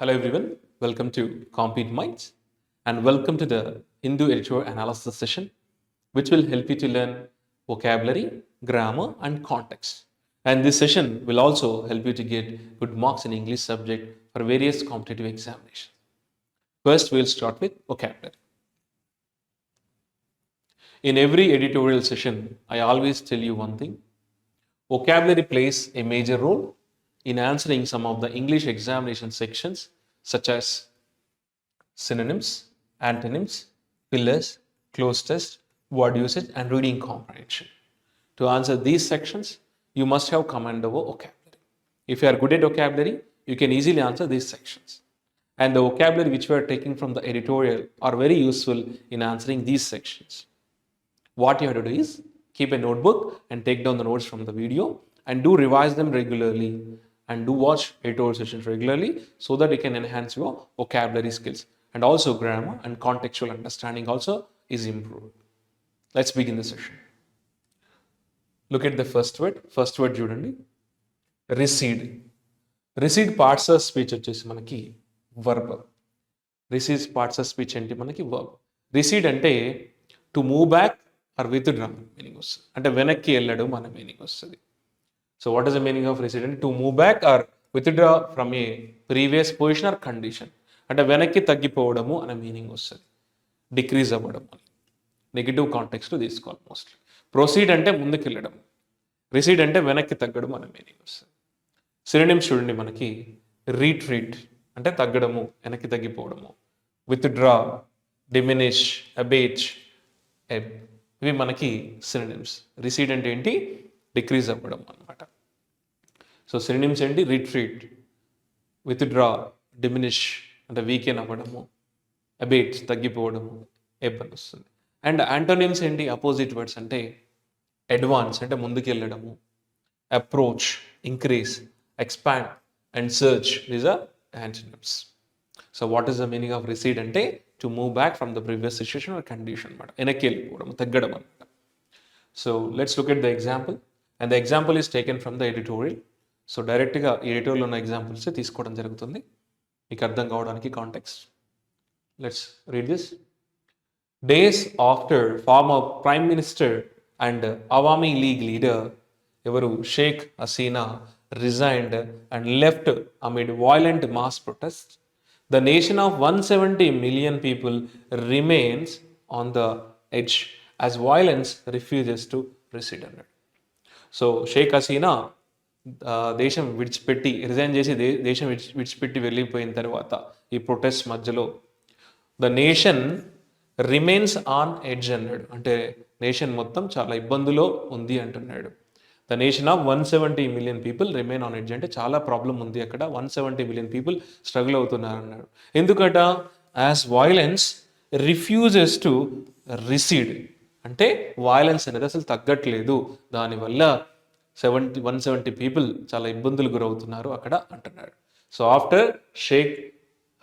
Hello everyone, welcome to Compete Minds and welcome to the Hindu editorial analysis session, which will help you to learn vocabulary, grammar, and context. And this session will also help you to get good marks in English subject for various competitive examinations. First, we'll start with vocabulary. In every editorial session, I always tell you one thing. Vocabulary plays a major role in answering some of the English examination sections such as synonyms, antonyms, fillers, close test, word usage, and reading comprehension. To answer these sections, you must have command over vocabulary. If you are good at vocabulary, you can easily answer these sections. And the vocabulary which we are taking from the editorial are very useful in answering these sections. What you have to do is keep a notebook and take down the notes from the video and do revise them regularly and do watch editorial sessions regularly so that you can enhance your vocabulary skills, and also grammar and contextual understanding also is improved. Let's begin the session. Look at the first word. First word చూడండి, recede. Recede parts of speech వచ్చేసి మనకి verb. Recede parts of speech అంటే మనకి verb. Recede అంటే to move back or withdraw meaning వస్తుంది, అంటే వెనక్కి వెళ్ళడం మన మీనింగ్ వస్తుంది. So what is the meaning of recede అంటే to move back or withdraw from a previous position or condition, అంటే వెనక్కి తగ్గిపోవడము అనే మీనింగ్ వస్తుంది. డిక్రీజ్ అవ్వడం అని నెగిటివ్ కాంటెక్స్లో తీసుకోవాలి మోస్ట్లీ. ప్రొసీడ్ అంటే ముందుకు వెళ్ళడం, రిసీడ్ అంటే వెనక్కి తగ్గడం అనే మీనింగ్ వస్తుంది. సినోనిమ్స్ చూడండి మనకి రీట్రీట్ అంటే తగ్గడము, వెనక్కి తగ్గిపోవడము, విత్డ్రా, డిమినిష్, అబేట్, ఎబ్, ఇవి మనకి సినోనిమ్స్. రిసీడ్ అంటే ఏంటి, డిక్రీజ్ అవ్వడం అనమాట. సో సినోనిమ్స్ ఏంటి, రిట్రీట్, విత్డ్రా, డిమినిష్ అంటే వీకెన్ అవ్వడము, అబేట్ తగ్గిపోవడము, ఎబ్ అని వస్తుంది. అండ్ యాంటోనిమ్స్ ఏంటి, అపోజిట్ వర్డ్స్ అంటే అడ్వాన్స్ అంటే ముందుకు వెళ్ళడము, approach, increase, expand and surge, these are antonyms. So what is the meaning of recede అంటే to move back from the previous situation or condition అనమాట, వెనక్కి వెళ్ళిపోవడం, తగ్గడం అనమాట. So let's look at the example, and the example is taken from the editorial. So డైరెక్ట్గా ఈ editorial ఉన్న examples తీసుకోవడం జరుగుతుంది మీకు అర్థం కావడానికి context. Let's read this. Days after former Prime Minister and Awami League leader ఎవరు Sheikh Hasina resigned and left amid violent mass protest, the nation of 170 million people remains on the edge as violence refuses to recede అన్నాడు. So Sheikh Hasina దేశం విడిచిపెట్టి resign చేసి దేశం విడిచిపెట్టి వెళ్ళిపోయిన తర్వాత ఈ ప్రొటెస్ట్ మధ్యలో the nation remains on edge అన్నాడు, అంటే నేషన్ మొత్తం చాలా ఇబ్బందులో ఉంది అంటున్నాడు. The nation of 170 million people remain on edge అంటే చాలా ప్రాబ్లం ఉంది అక్కడ, 170 million పీపుల్ స్ట్రగుల్ అవుతున్నారు అన్నాడు. ఎందుకట, as violence refuses to recede అంటే వైలెన్స్ అనేది అసలు తగ్గట్లేదు, దానివల్ల 170 పీపుల్ చాలా ఇబ్బందులు గురవుతున్నారు అక్కడ అంటున్నాడు. So after Sheikh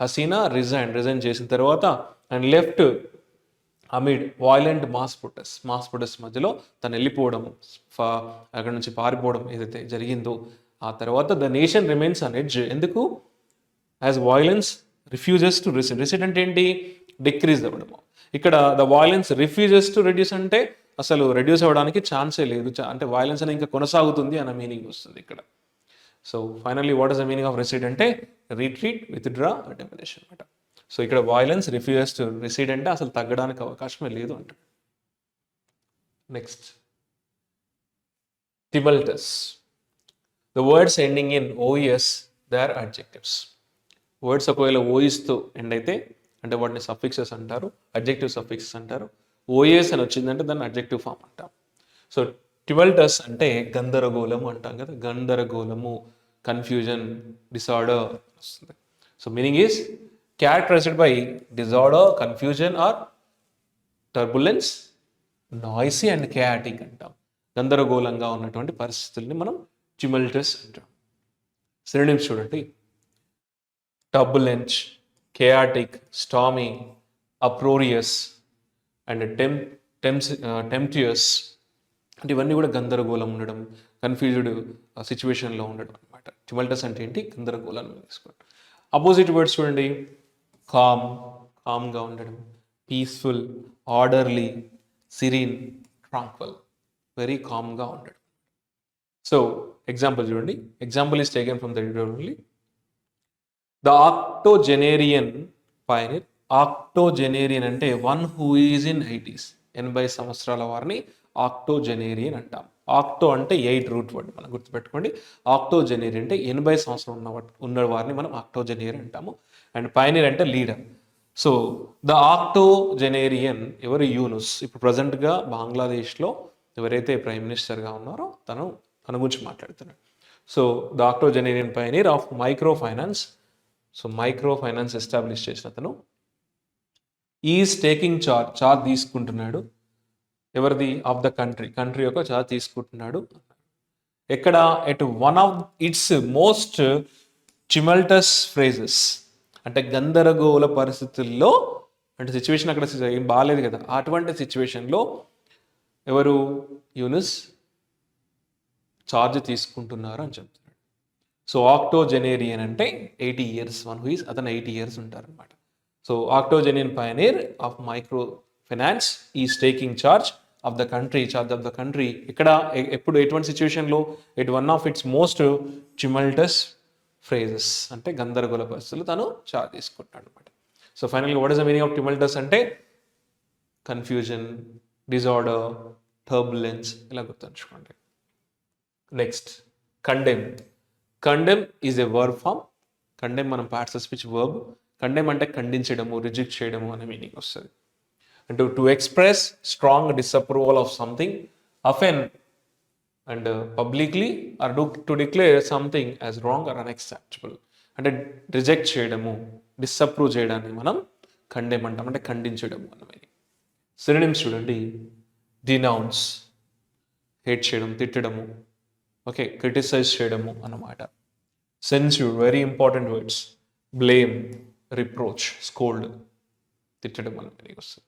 Hasina resign చేసిన తర్వాత and left amid violent mass protest మధ్యలో తను వెళ్ళిపోవడం, అక్కడ నుంచి పారిపోవడం ఏదైతే జరిగిందో ఆ తర్వాత the nation remains on edge. ఎందుకు, as violence refuses to recede అంటే ఏంటి, డిక్రీజ్ అవ్వడము. ఇక్కడ the violence refuses to reduce అంటే అసలు రెడ్యూస్ అవ్వడానికి ఛాన్సే లేదు, అంటే వైలెన్స్ అనేది ఇంకా కొనసాగుతుంది అన్న మీనింగ్ వస్తుంది ఇక్కడ. So finally what is the meaning of recede అంటే రీట్రీట్, విత్డ్రా, డిమినిష్ అనమాట. సో ఇక్కడ వైలెన్స్ రిఫ్యూజెస్ టు రిసీడ్ అంటే అసలు తగ్గడానికి అవకాశమే లేదు అంట. Next, tumultuous. The words ending in ous they are adjectives. Words ఒకవేళ ఓయిస్తో ఎండ్ అయితే అంటే వాటిని సఫిక్సెస్ అంటారు, అడ్జెక్టివ్ సఫిక్సెస్ అంటారు. ఓఎస్ అని వచ్చిందంటే దాన్ని అడ్జెక్టివ్ ఫామ్ అంటాం. సో టిమల్టస్ అంటే గందరగోళము అంటాం కదా, గందరగోళము, కన్ఫ్యూజన్, డిసార్డర్ వస్తుంది. So meaning is characterized by disorder, confusion or turbulence, noisy and chaotic అంటాం. గందరగోళంగా ఉన్నటువంటి పరిస్థితుల్ని మనం tumultuous అంటాం. సినోనిమ్స్ చూడండి, turbulent, chaotic, stormy, uproarious and tempestuous అంటే ఇవన్నీ కూడా గందరగోళం ఉండడం, కన్ఫ్యూజ్డ్ సిచ్యువేషన్లో ఉండడం అనమాట. tumultuous అంటే ఏంటి, గందరగోళాన్ని తీసుకోండి. అపోజిట్ వర్డ్స్ చూడండి, కామ్, కామ్గా ఉండడం, peaceful, orderly, serene, tranquil, very కామ్గా ఉండడం. సో ఎగ్జాంపుల్ చూడండి, example is taken from the editorial only. The octogenarian pioneer. Octogenarian అంటే one who is in 80s, 80 సంవత్సరాల వారిని ఆక్టోజెనేరియన్ అంటాం. ఆక్టో అంటే 8 రూట్ వర్డ్, మనం గుర్తుపెట్టుకోండి. ఆక్టోజెనేరియన్ అంటే 80 సంవత్సరం ఉన్న వారిని మనం ఆక్టోజెనేరియన్ అంటాము. అండ్ పైనీర్ అంటే లీడర్. సో ద ఆక్టోజెనేరియన్ ఎవరు? యూనుస్. ఇప్పుడు ప్రజెంట్గా బంగ్లాదేశ్లో ఎవరైతే ప్రైమ్ మినిస్టర్గా ఉన్నారో తన గురించి మాట్లాడుతున్నాడు. So the octogenarian pioneer of micro finance. So micro finance establish చేసిన అతను ఈజ్ టేకింగ్ చార్జ్ తీసుకుంటున్నాడు. ఎవరిది? ఆఫ్ ద కంట్రీ యొక్క చార్జ్ తీసుకుంటున్నాడు. ఎక్కడ? At one of its most tumultuous phrases, అంటే గందరగోళ పరిస్థితుల్లో, అంటే సిచ్యువేషన్ అక్కడ ఏం బాగాలేదు కదా, అటువంటి సిచ్యువేషన్లో ఎవరు? యూనుస్ చార్జ్ తీసుకుంటున్నారు అని చెప్తున్నాడు. సో ఆక్టోజెనేరియన్ అంటే 80 years, వన్ హూ ఈస్, అతను 80 years ఉంటారనమాట. So octogenarian pioneer of micro finance is taking charge of the country. ఇక్కడ ఎప్పుడు, ఎటువంటి సిచ్యువేషన్లో? At one of its most tumultuous phrases, అంటే గందరగోళ పరిస్థితులు తను చార్జ్ తీసుకుంటాడు అనమాట. సో ఫైనల్గా what is the meaning of tumultuous అంటే కన్ఫ్యూజన్, డిజార్డర్, టర్బులెన్స్, ఇలా గుర్తుంచుకోండి. Next condemn. Condemn is a verb form. Condemn మనం parts of speech verb. Condemn అంటే ఖండించడము, రిజెక్ట్ చేయడము అనే మీనింగ్ వస్తుంది. అంటే to express strong disapproval of something often and publicly or to declare something as wrong or unacceptable. అంటే reject చేయడము, disapprove చేయడాన్ని మనం కండెమ్ అంటాం, అంటే ఖండించడము అన్న మీనింగ్. సినోనిమ్స్ చూడండి, డినౌన్స్, హేట్ చేయడం, తిట్టడము, ఓకే, క్రిటిసైజ్ చేయడము అన్నమాట. Censure, very important words. Blame, reproach, scold, తిట్టడం అన్న మీనింగ్ వస్తుంది.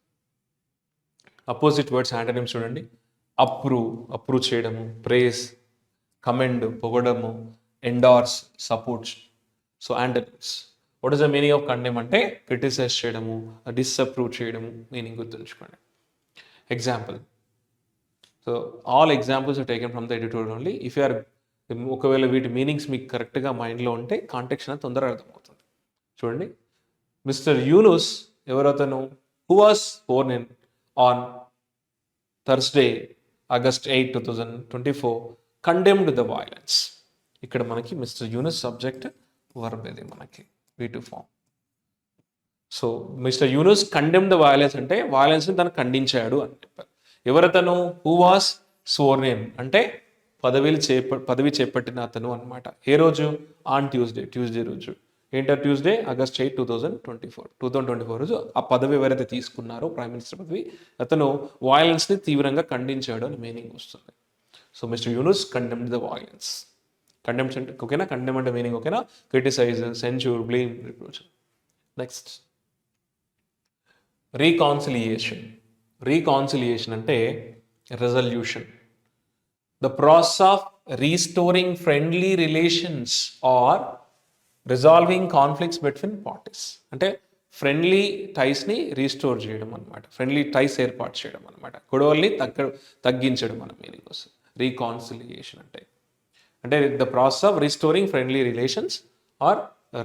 అపోజిట్ వర్డ్స్ యాంటనిమ్స్ చూడండి, అప్రూవ్ చేయడము, ప్రేస్, కమెండ్, పొగడము, endorse, support. So antonyms. What is the meaning of condemn అంటే క్రిటిసైజ్ చేయడము, డిసప్రూవ్ చేయడము, మీనింగ్ గుర్తుంచుకోండి. Example. So all examples are taken from the editorial only. If you are, ఒకవేళ వీటి meanings మీకు కరెక్ట్గా మైండ్లో ఉంటే కాంటెక్స్ట్ అనేది తొందరగా అర్థమవుతుంది. చూడండి, మిస్టర్ యూనుస్ ఎవరతను? Who was born in on Thursday August 8, 2024 condemned the violence. ఇక్కడ మనకి మిస్టర్ యూనుస్ సబ్జెక్ట్, వర్బ్ ఇది మనకి V2 form. So mister Yunus condemn the violence అంటే వైలెన్స్ని తను ఖండించాడు అని చెప్పారు. ఎవరతను? హూ వాస్ స్వోర్న్ ఇన్ అంటే పదవి చేపట్టిన అతను అనమాట. ఏ రోజు? ఆన్ ట్యూస్డే రోజు. ఏంటర్ ట్యూస్డే August 8, 2024 రోజు ఆ పదవి ఎవరైతే తీసుకున్నారో, ప్రైమ్ మినిస్టర్ పదవి, అతను వయలెన్స్ని తీవ్రంగా ఖండించాడు అని మీనింగ్ వస్తుంది. So mister Yunus condemned the violence. Condemns అంటే ఓకేనా, కండెమ్ అంటే మీనింగ్ ఓకేనా, criticise, censure, blame, reproach. Next reconciliation అంటే resolution. The process of restoring friendly relations or resolving conflicts between parties. అంటే ఫ్రెండ్లీ టైస్ని రీస్టోర్ చేయడం అనమాట, ఫ్రెండ్లీ టైస్ ఏర్పాటు చేయడం అనమాట, గొడవల్ని తగ్గించడం అన్న మీనింగ్ వస్తుంది రీకాన్సిలియేషన్ అంటే. అంటే the process of restoring friendly relations or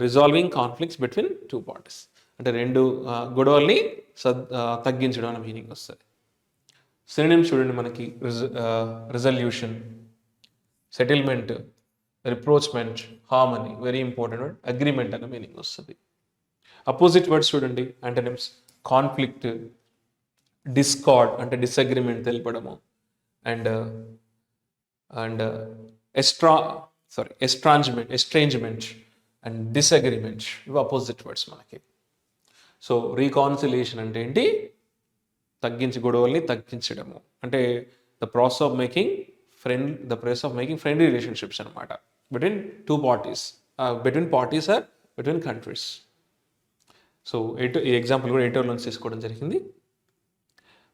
resolving conflicts between two parties, అంటే రెండు గొడవల్ని తగ్గించడం అన్న మీనింగ్ వస్తుంది. సినోనిమ్స్ చూడండి మనకి, resolution, settlement, rapprochement, harmony, very important word, agreement అన్న మీనింగ్ వస్తుంది. అపోజిట్ వర్డ్స్ చూడండి యాంటనిమ్స్, కాన్ఫ్లిక్ట్, డిస్కార్డ్ అంటే డిసగ్రిమెంట్ తెలపడము, అండ్ ఎస్ట్రాంజ్మెంట్ అండ్ డిసగ్రిమెంట్, ఇవి అపోజిట్ వర్డ్స్ మనకి. సో రీకాన్సిలియేషన్ అంటే ఏంటి? గొడవల్ని తగ్గించడము, అంటే the process of making friendly relationships అనమాట between two parties, between parties or between countries. So ఈ ఎగ్జాంపుల్ కూడా ఎడిటోరియల్ నుంచి తీసుకోవడం జరిగింది.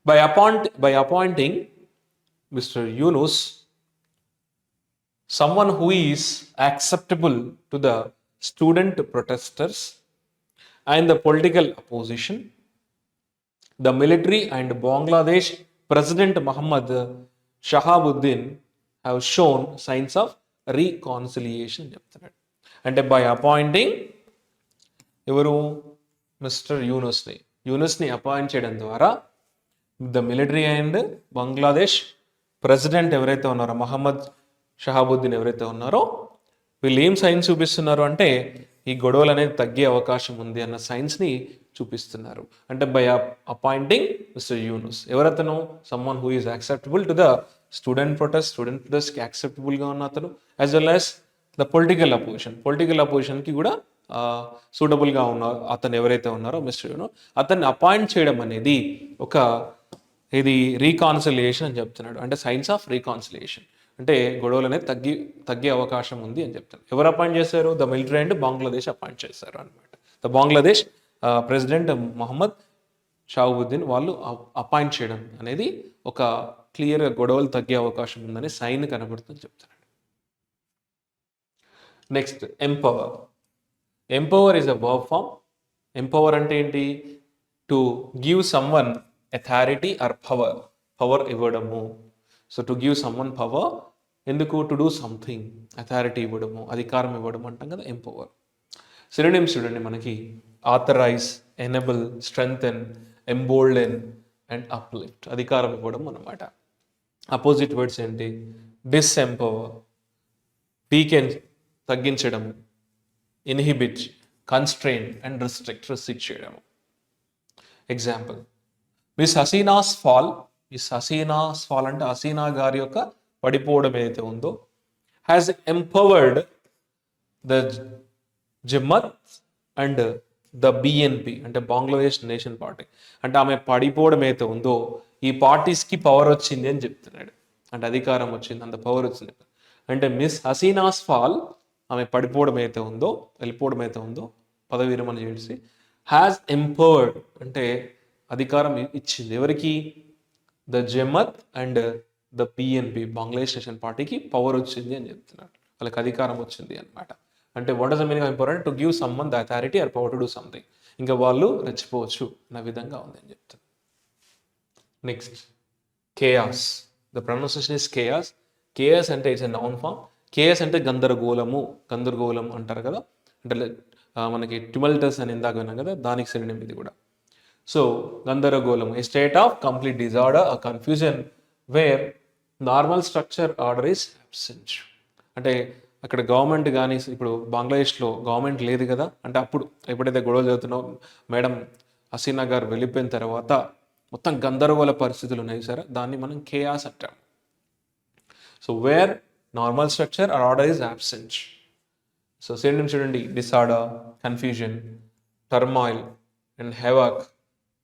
By appointing mister Yunus someone who is acceptable to the student protesters and the political opposition, the military and Bangladesh President Muhammad Shahabuddin have shown signs of reconciliation చెప్తున్నాడు. అంటే by appointing ఎవరు mister యూనుస్ని appoint చేయడం ద్వారా the military and Bangladesh president ఎవరైతే ఉన్నారో మహమ్మద్ షహాబుద్దీన్ ఎవరైతే ఉన్నారో వీళ్ళు ఏం సైన్స్ చూపిస్తున్నారు అంటే ఈ గొడవలు అనేది తగ్గే అవకాశం ఉంది అన్న సైన్స్ని చూపిస్తున్నారు. అంటే బై అపాయింటింగ్ మిస్టర్ యూనుస్ ఎవరతను someone who is acceptable to the student ప్రొటెస్ట్కి యాక్సెప్టబుల్గా ఉన్న అతను, as well as the political అపోజిషన్కి కూడా సూటబుల్గా ఉన్న అతను ఎవరైతే ఉన్నారో మిస్టర్ యూనో అతన్ని అపాయింట్ చేయడం అనేది ఒక ఇది రీకాన్సిలియేషన్ అని చెప్తున్నాడు. అంటే సైన్స్ ఆఫ్ రీకాన్సిలియేషన్ అంటే గొడవలు అనేది తగ్గే అవకాశం ఉంది అని చెప్తారు. ఎవరు అపాయింట్ చేశారు? The military and Bangladesh appoint చేశారు అనమాట. ద బంగ్లాదేశ్ ప్రెసిడెంట్ మొహమ్మద్ షాహబుద్దీన్ వాళ్ళు అపాయింట్ చేయడం అనేది ఒక క్లియర్గా గొడవలు తగ్గే అవకాశం ఉందని సైన్ కనబడుతుందని చెప్తున్నాడు. Next empower is a verb form. Empower అంటే ఏంటి? To give someone authority or power ఇవ్వడము. So to give someone power ఎందుకు? టు డూ సంథింగ్, అథారిటీ ఇవ్వడము, అధికారం ఇవ్వడం అంటాం కదా ఎంపవర్. సినోనిమ్స్ చూడండి మనకి authorise, enable, strengthen, embolden and uplift, అధికారం ఇవ్వడం అన్నమాట. అపోజిట్ వర్డ్స్ ఏంటి? డిస్ఎంపవర్, వీకెన్, తగ్గించడము, ఇన్హిబిట్, కన్స్ట్రెయిన్ అండ్ రిస్ట్రిక్ట్ చేయడము. ఎగ్జాంపుల్, మిస్ హసీనాస్ ఫాల్ అంటే హసీనా గారి యొక్క పడిపోవడం ఏదైతే ఉందో has empowered the Jamaat and the BNP అంటే బంగ్లాదేశ్ నేషన్ పార్టీ. అంటే ఆమె పడిపోవడం ఏదైతే ఉందో ఈ పార్టీస్కి పవర్ వచ్చింది అని చెప్తున్నాడు. అంటే అధికారం వచ్చింది, అంత పవర్ వచ్చింది. అంటే మిస్ హసీనాస్ ఫాల్, ఆమె పడిపోవడం అయితే ఉందో, వెళ్ళిపోవడం అయితే ఉందో, పదవి విరమణ చేసి, హ్యాస్ ఎంపవర్డ్ అంటే అధికారం ఇచ్చింది ఎవరికి? The Jamaat and the BNP Bangladesh nation పార్టీకి పవర్ వచ్చింది అని చెప్తున్నారు. వాళ్ళకి అధికారం వచ్చింది అనమాట. అంటే what is the meaning of empowered? To give someone the authority or power to do something. ఇంకా వాళ్ళు రెచ్చిపోవచ్చు అన్న విధంగా ఉంది అని చెప్తారు. Next chaos. The pronunciation is chaos. Chaos అంటే it's a noun form. Chaos అంటే గందరగోళం అంటారు కదా. అంటే మనకి ట్యుమల్టస్ అని ఇందాక విన్నాం కదా, దానికి సినోనిమ్ ఇది కూడా. సో గందరగోళం, a state of complete disorder, a confusion where normal structure order is absent. అంటే అక్కడ గవర్నమెంట్ కానీ, ఇప్పుడు బంగ్లాదేశ్లో గవర్నమెంట్ లేదు కదా, అంటే అప్పుడు ఎప్పుడైతే గొడవలు జరుగుతున్నావు మేడం హసీనా గారు వెళ్ళిపోయిన తర్వాత మొత్తం గందరగోళ పరిస్థితులు ఉన్నాయి సార్, దాన్ని మనం కేయాస్ అంటాం. So where normal structure or order is absent. So synonyms చూడండి, disorder, confusion, turmoil and havoc,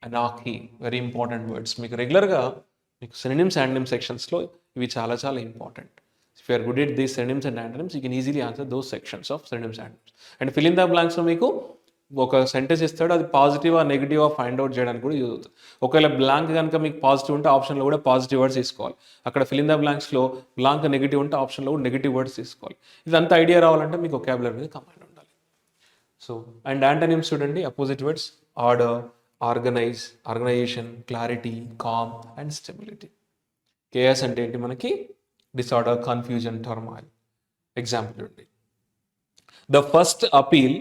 anarchy. Very important words. మీకు రెగ్యులర్గా మీకు సినోనిమ్స్ అండ్ యాంటోనిమ్స్ సెక్షన్స్లో ఇవి చాలా చాలా important. If you are good at these synonyms and antonyms you can easily answer those sections of synonyms and antonyms. And fill in the బ్లాంక్స్లో మీకు ఒక sentence ఇస్తాడు, అది పాజిటివా నెగిటివా ఫైండ్ అవుట్ చేయడానికి కూడా యూజ్ అవుతుంది. ఒకవేళ బ్లాంక్ కనుక మీకు పాజిటివ్ ఉంటే ఆప్షన్లో కూడా పాజిటివ్ వర్డ్స్ తీసుకోవాలి. అక్కడ ఫిల్ ఇన్ ద బ్లాంక్స్లో బ్లాంక్ నెగిటివ్ ఉంటే ఆప్షన్లో కూడా నెగిటివ్ వర్డ్స్ తీసుకోవాలి. ఇదంతా ఐడియా రావాలంటే మీకు వొకాబులరీ మీద కమాండ్ ఉండాలి. సో అండ్ యాంటోనిమ్స్ చూడండి, opposite words order, organisation, clarity, calm and stability. Chaos అంటే ఏంటి మనకి? Disorder, confusion, turmoil. ఎగ్జాంపుల్ చూడండి, the first appeal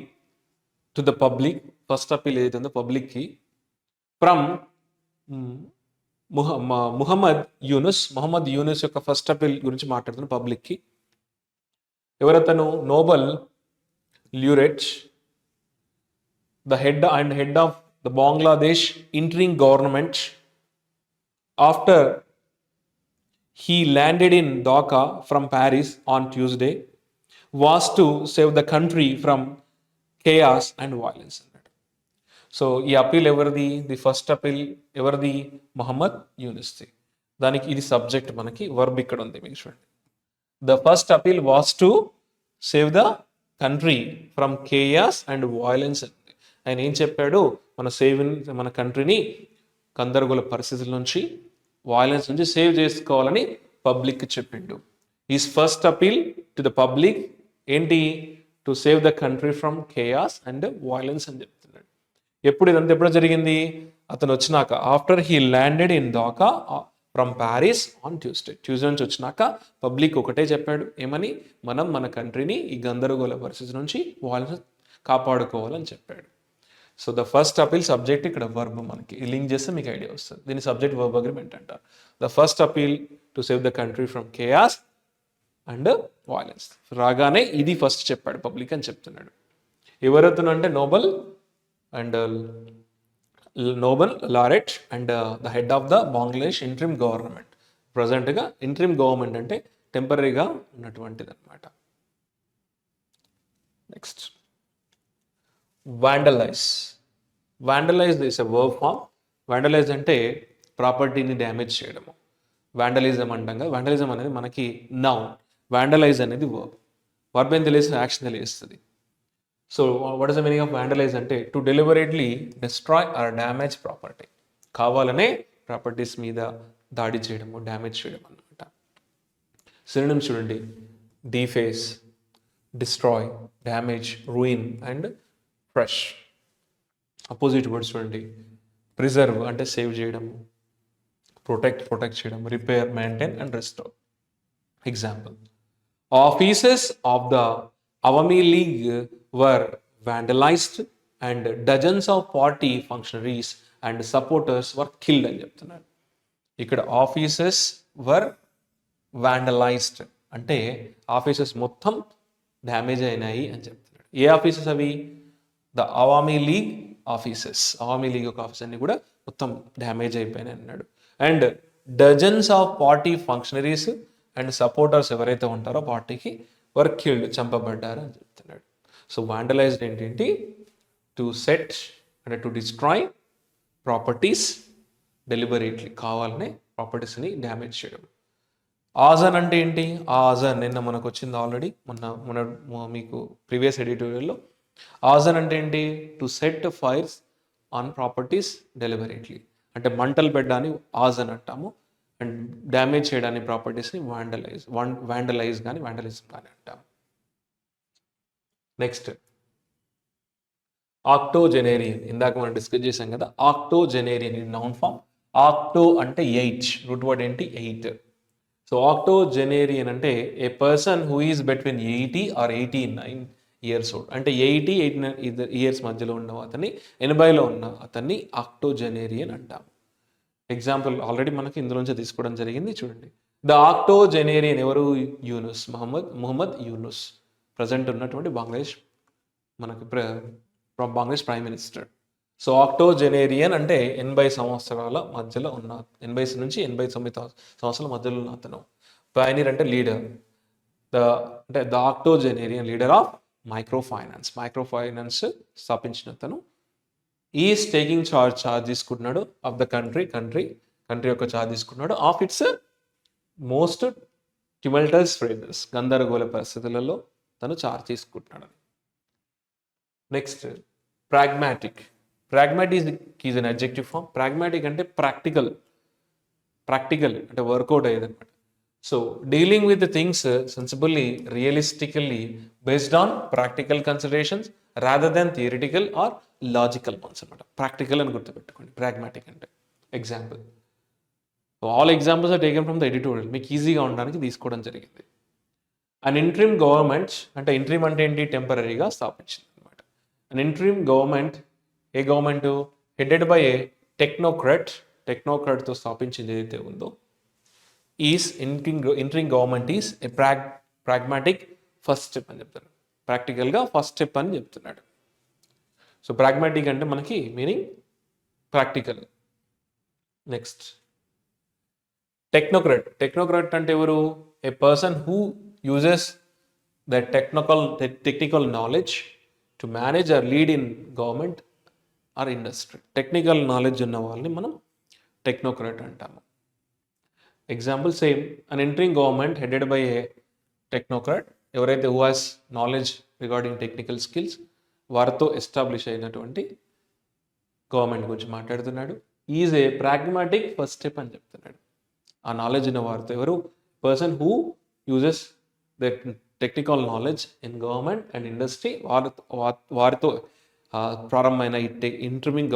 to the public, first appeal ఏదైతే ఉందో పబ్లిక్కి, ఫ్రమ్ ముహమ్మద్ యూనుస్ యొక్క ఫస్ట్ అపీల్ గురించి మాట్లాడుతున్న పబ్లిక్కి. ఎవరతను? Nobel laureate, the head of the Bangladesh interim government after he landed in Dhaka from Paris on Tuesday was to save the country from chaos and violence. So ఈ appeal ఎవరిది? The first appeal ఎవరిది? మొహమ్మద్ యూనుస్ది. దానికి ఇది subject, మనకి verb ఇక్కడ ఉంది మీకు చూడండి. The first appeal was to save the country from chaos and violence. ఆయన ఏం చెప్పాడు? మన కంట్రీని గందరగోళ పరిస్థితుల నుంచి, వాయిలెన్స్ నుంచి సేవ్ చేసుకోవాలని పబ్లిక్ చెప్పిండు. Is first appeal to the public ఏంటి? To save the country from chaos and violence అని చెప్తున్నాడు. ఇదంతా ఎప్పుడు జరిగింది? అతను వచ్చినాక after he landed in Dhaka from Paris on Tuesday నుంచి వచ్చినాక పబ్లిక్ ఒకటే చెప్పాడు, ఏమని? మనం మన కంట్రీని ఈ గందరగోళ పరిస్థితి నుంచి వాళ్ళని కాపాడుకోవాలని చెప్పాడు. So the first appeal subject, ఇక్కడ వర్బ్ మనకి లింక్ చేస్తే మీకు ఐడియా వస్తుంది. దీని సబ్జెక్ట్ వర్బ్ అగ్రిమెంట్ అంటారు. The first appeal to save the country from chaos and violence. రాగానే ఇది ఫస్ట్ చెప్పాడు పబ్లిక్ అని చెప్తున్నాడు. ఎవరవుతున్నా అంటే Nobel laureate and the head of the Bangladesh interim government. ప్రజెంట్గా ఇంట్రిమ్ గవర్నమెంట్ అంటే టెంపరీగా ఉన్నటువంటిది అనమాట. Next vandalise. Vandalise is a verb form. Vandalise అంటే ప్రాపర్టీని డ్యామేజ్ చేయడము. వాండలిజం అంటాం కదా, వాండలిజం అనేది మనకి నౌన్, వాండలైజ్ అనేది వర్బ్ ఏం తెలియదు, యాక్షన్ తెలియస్తుంది. So what is the meaning of vandalise అంటే to deliberately destroy or damage property. కావాలనే ప్రాపర్టీస్ మీద దాడి చేయడము, డ్యామేజ్ చేయడం అనమాట. సినోనిమ్స్ చూడండి: deface, destroy, damage, ruin and fresh. Opposite words చూడండి: ప్రిజర్వ్ అంటే సేవ్ చేయడము, ప్రొటెక్ట్ చేయడం, repair, maintain and restore. Example: offices of the Awami League were vandalized and dozens of party functionaries and supporters were killed అని చెప్తున్నారు. ఇక్కడ offices వర్ వాండలైజ్డ్ అంటే offices మొత్తం damage అయినాయి అని చెప్తున్నాడు. ఏ ఆఫీసెస్ అవి? The Awami league offices. Awami league యొక్క ఆఫీస్ అన్ని కూడా మొత్తం డ్యామేజ్ అయిపోయినాయి అన్నాడు. And dozens of party functionaries and supporters ఎవరైతే ఉంటారో పార్టీకి వర్ కిల్డ్, చంపబడ్డారు అని చెప్తున్నాడు. సో వాండలైజ్డ్ ఏంటి? టు సెట్ అంటే టు డిస్ట్రాయ్ ప్రాపర్టీస్ డెలిబరేట్లీ, కావాలనే ప్రాపర్టీస్ని డ్యామేజ్ చేయడం. ఆజన్ అంటే ఏంటి? ఆజన్ నిన్న మనకు వచ్చింది ఆల్రెడీ, మొన్న మీకు ప్రీవియస్ ఎడిటోరియల్లో. ఆజన్ అంటే ఏంటి? To set fires on properties deliberately అంటే మంటలు పెట్టడాన్ని ఆజన్ అంటాము. అండ్ డ్యామేజ్ చేయడానికి ప్రాపర్టీస్ని వాండలైజ్ కానీ వాండలిజం కానీ అంటాము. నెక్స్ట్ ఆక్టోజెనేరియన్. ఇందాక మనం డిస్కస్ చేసాం కదా, ఆక్టోజెనేరియన్ ఇది నౌన్ ఫామ్. ఆక్టో అంటే 8, రూట్ వర్డ్ ఏంటి? 8. సో ఆక్టోజెనేరియన్ అంటే a person who is between 80 or 89 years old. అంటే 89 ఇయర్స్ మధ్యలో ఉన్న అతన్ని, 80లో ఉన్న అతన్ని ఆక్టోజెనేరియన్ అంటాం. ఎగ్జాంపుల్ ఆల్రెడీ మనకి ఇందులోంచి తీసుకోవడం జరిగింది, చూడండి. ద ఆక్టోజెనేరియన్ ఎవరు? యూనుస్, మొహమ్మద్ యూనుస్. ప్రజెంట్ ఉన్నటువంటి Bangladesh Bangladesh prime minister. So octogenarian అంటే 80 సంవత్సరాల మధ్యలో ఉన్న, 80 నుంచి 89 సంవత్సరాల మధ్యలో ఉన్న అతను. పయనీర్ అంటే leader. The octogenarian leader of micro finance స్థాపించిన అతను. ఈస్ టేకింగ్ చార్జ్ తీసుకుంటున్నాడు ఆఫ్ ద కంట్రీ యొక్క చార్జ్ తీసుకున్నాడు of its most tumultuous phases, గందరగోళ పరిస్థితులలో తను చార్జ్ తీసుకుంటున్నాడు. Next pragmatic. Pragmatic is an adjective form. Pragmatic అంటే ప్రాక్టికల్ అంటే వర్కౌట్ అయ్యేది అనమాట. So dealing with things sensibly, realistically, based on practical considerations rather than theoretical or logical ones అనమాట. Practical అని గుర్తుపెట్టుకోండి ప్రాగ్మాటిక్ అంటే. Example, all examples are taken from the editorial, మీకు ఈజీగా ఉండడానికి తీసుకోవడం జరిగింది. అన్ ఇంట్రీమ్ గవర్నమెంట్ అంటే ఇంట్రీమ్ అంటే ఏంటి? టెంపరీగా స్థాపించింది అనమాట. An interim government, a government? Headed by a టెక్నోక్రాట్తో స్థాపించింది ఏదైతే ఉందో, is interim government is a pragmatic first step అని చెప్తారు. ప్రాక్టికల్గా ఫస్ట్ స్టెప్ అని చెప్తున్నాడు. సో ప్రాగ్మాటిక్ అంటే మనకి మీనింగ్ ప్రాక్టికల్. నెక్స్ట్ టెక్నోక్రాట్ అంటే ఎవరు? A person who uses the technical knowledge to manage or lead in government or industry. Technical knowledge ఉన్న వాళ్ళని మనం టెక్నోక్రాట్ అంటాము. Example same, an interim government headed by a technocrat, ఎవరైతే who has knowledge regarding technical skills, వారితో establish అయినటువంటి government గురించి మాట్లాడుతున్నాడు. Is a pragmatic first step అని చెప్తున్నాడు. ఆ నాలెడ్జ్ ఉన్న వారితో, ఎవరు? Person who uses that technical knowledge in government and industry వారితో ప్రారంభమైన ఈ ఇంటరింగ్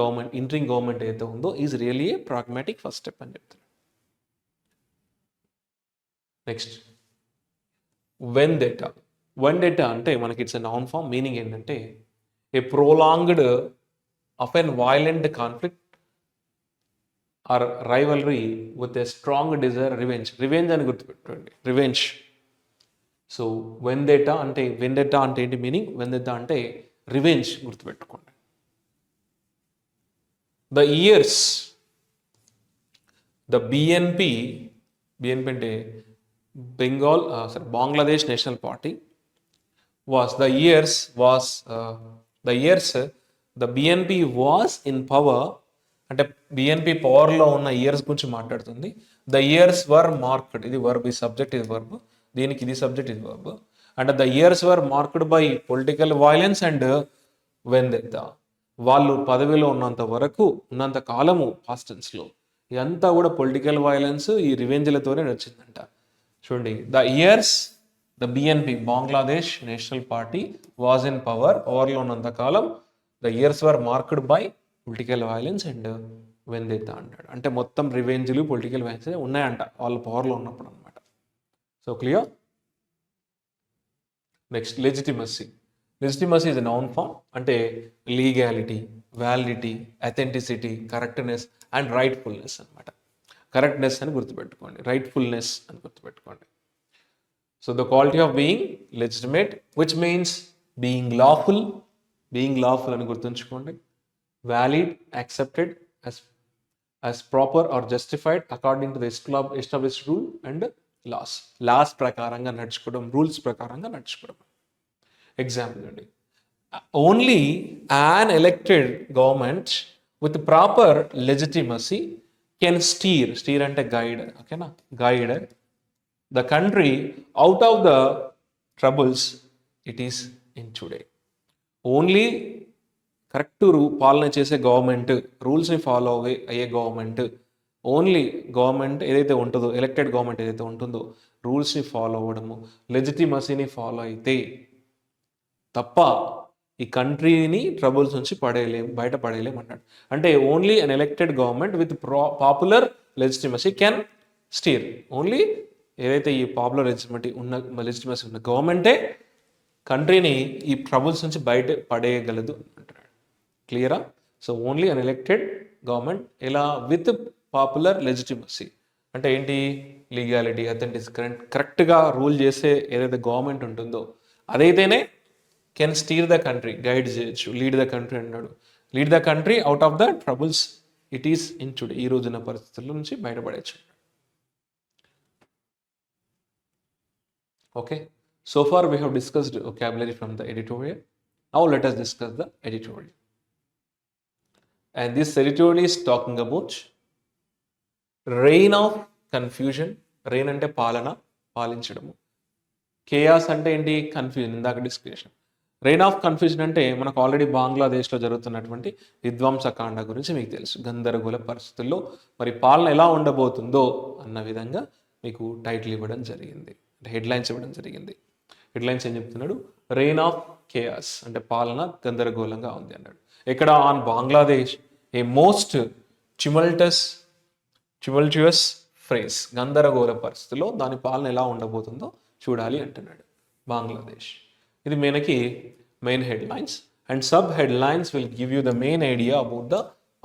గవర్నమెంట్ ఏదైతే ఉందో is really a pragmatic first step అని చెప్తున్నాడు. నెక్స్ట్ వెండెటా అంటే మనకి it's a noun form. Meaning ఏంటంటే a prolonged of an violent conflict or rivalry with a strong desire revenge అని గుర్తుపెట్టుకోండి, రివెంజ్. సో వెండెటా అంటే ఏంటి మీనింగ్? వెండెటా అంటే రివెంజ్, గుర్తుపెట్టుకోండి. ద బిఎన్పి అంటే Bangladesh national party the BNP was in power, అంటే BNP పవర్లో ఉన్న ఇయర్స్ గురించి మాట్లాడుతుంది. ద ఇయర్స్ వర్ మార్క్డ్, ఇది వర్బ్, ఈ సబ్జెక్ట్ ఇది వర్బ్, దీనికి ఇది సబ్జెక్ట్ ఇది వర్బ్. అంటే the years were marked by political violence and vendetta. వాళ్ళు పదవిలో ఉన్నంత కాలము పాస్ట్ టెన్స్లో ఇదంతా కూడా పొలిటికల్ వైలెన్స్, ఈ రివెంజ్లతోనే వచ్చిందంట. చూడండి, the BNP Bangladesh national party was in పవర్లో ఉన్నంత కాలం the years were marked by political violence and vendetta అంటాడు. అంటే మొత్తం రివెంజ్లు, పొలిటికల్ వైలెన్స్ ఉన్నాయంట వాళ్ళ పవర్లో ఉన్నప్పుడు అనమాట. So clear? Next legitimacy is a noun form. అంటే legality, validity, authenticity, correctness and rightfulness అనమాట. కరెక్ట్నెస్ అని గుర్తుపెట్టుకోండి, రైట్ఫుల్నెస్ అని గుర్తుపెట్టుకోండి. So the quality of being legitimate which means being lawful అని గుర్తుంచుకోండి. Valid, accepted as proper or justified according to the established rule and laws ప్రకారంగా నడుచుకోవడం, rules ప్రకారంగా నడుచుకోవడం. Example అండి, only an elected government with proper legitimacy can steer అంటే guide, ఓకేనా, guide the country out of the troubles it is in today. Only correct పాలన చేసే government, రూల్స్ని follow అయ్యే government, only government ఏదైతే ఉంటుందో, ఎలక్టెడ్ గవర్నమెంట్ ఏదైతే ఉంటుందో రూల్స్ని ఫాలో అవ్వడము, లెజిటిమసీని ఫాలో అయితే తప్ప ఈ కంట్రీని ట్రబుల్స్ నుంచి బయట పడేయలేం అన్నాడు. అంటే only an elected government with popular legitimacy can stir. Only ఏదైతే ఈ పాపులర్ లెజిటిమసీ ఉన్న గవర్నమెంటే కంట్రీని ఈ ట్రబుల్స్ నుంచి బయట పడేయగలదు అంటున్నాడు. క్లియరా? So only an elected government ఎలా విత్ పాపులర్ లెజిటిమసీ అంటే ఏంటి? లీగాలిటీ, అథెంటిసిటీ, కరెక్ట్గా రూల్ చేసే ఏదైతే గవర్నమెంట్ ఉంటుందో అదైతేనే can steer the country, guide చేయొచ్చు. లీడ్ ద కంట్రీ అన్నాడు, lead the country out of the troubles it is in today, ఈ రోజున పరిస్థితుల నుంచి బయటపడవచ్చు. Okay, so far we have discussed vocabulary from the editorial. Now let us discuss the editorial. And this editorial is talking about reign of confusion. Reign అంటే పాలించడము. chaos అంటే ఏంటి? Confusion, ఇందాక discussion. Rain of confusion అంటే మనకు already బంగ్లాదేశ్లో జరుగుతున్నటువంటి విధ్వంసకాండ గురించి మీకు తెలుసు. గందరగోళ పరిస్థితుల్లో మరి పాలన ఎలా ఉండబోతుందో అన్న విధంగా మీకు టైటిల్ ఇవ్వడం జరిగింది, హెడ్లైన్స్ ఇవ్వడం జరిగింది. హెడ్లైన్స్ ఏం చెప్తున్నాడు? రెయిన్ ఆఫ్ కేయాస్ అంటే పాలన గందరగోళంగా ఉంది అన్నాడు. ఇక్కడ on Bangladesh a most tumultuous phrase, గందరగోళ పరిస్థితుల్లో దాని పాలన ఎలా ఉండబోతుందో చూడాలి అంటున్నాడు బంగ్లాదేశ్. ఇది మనకి main headlines and sub headlines will give you the main idea about the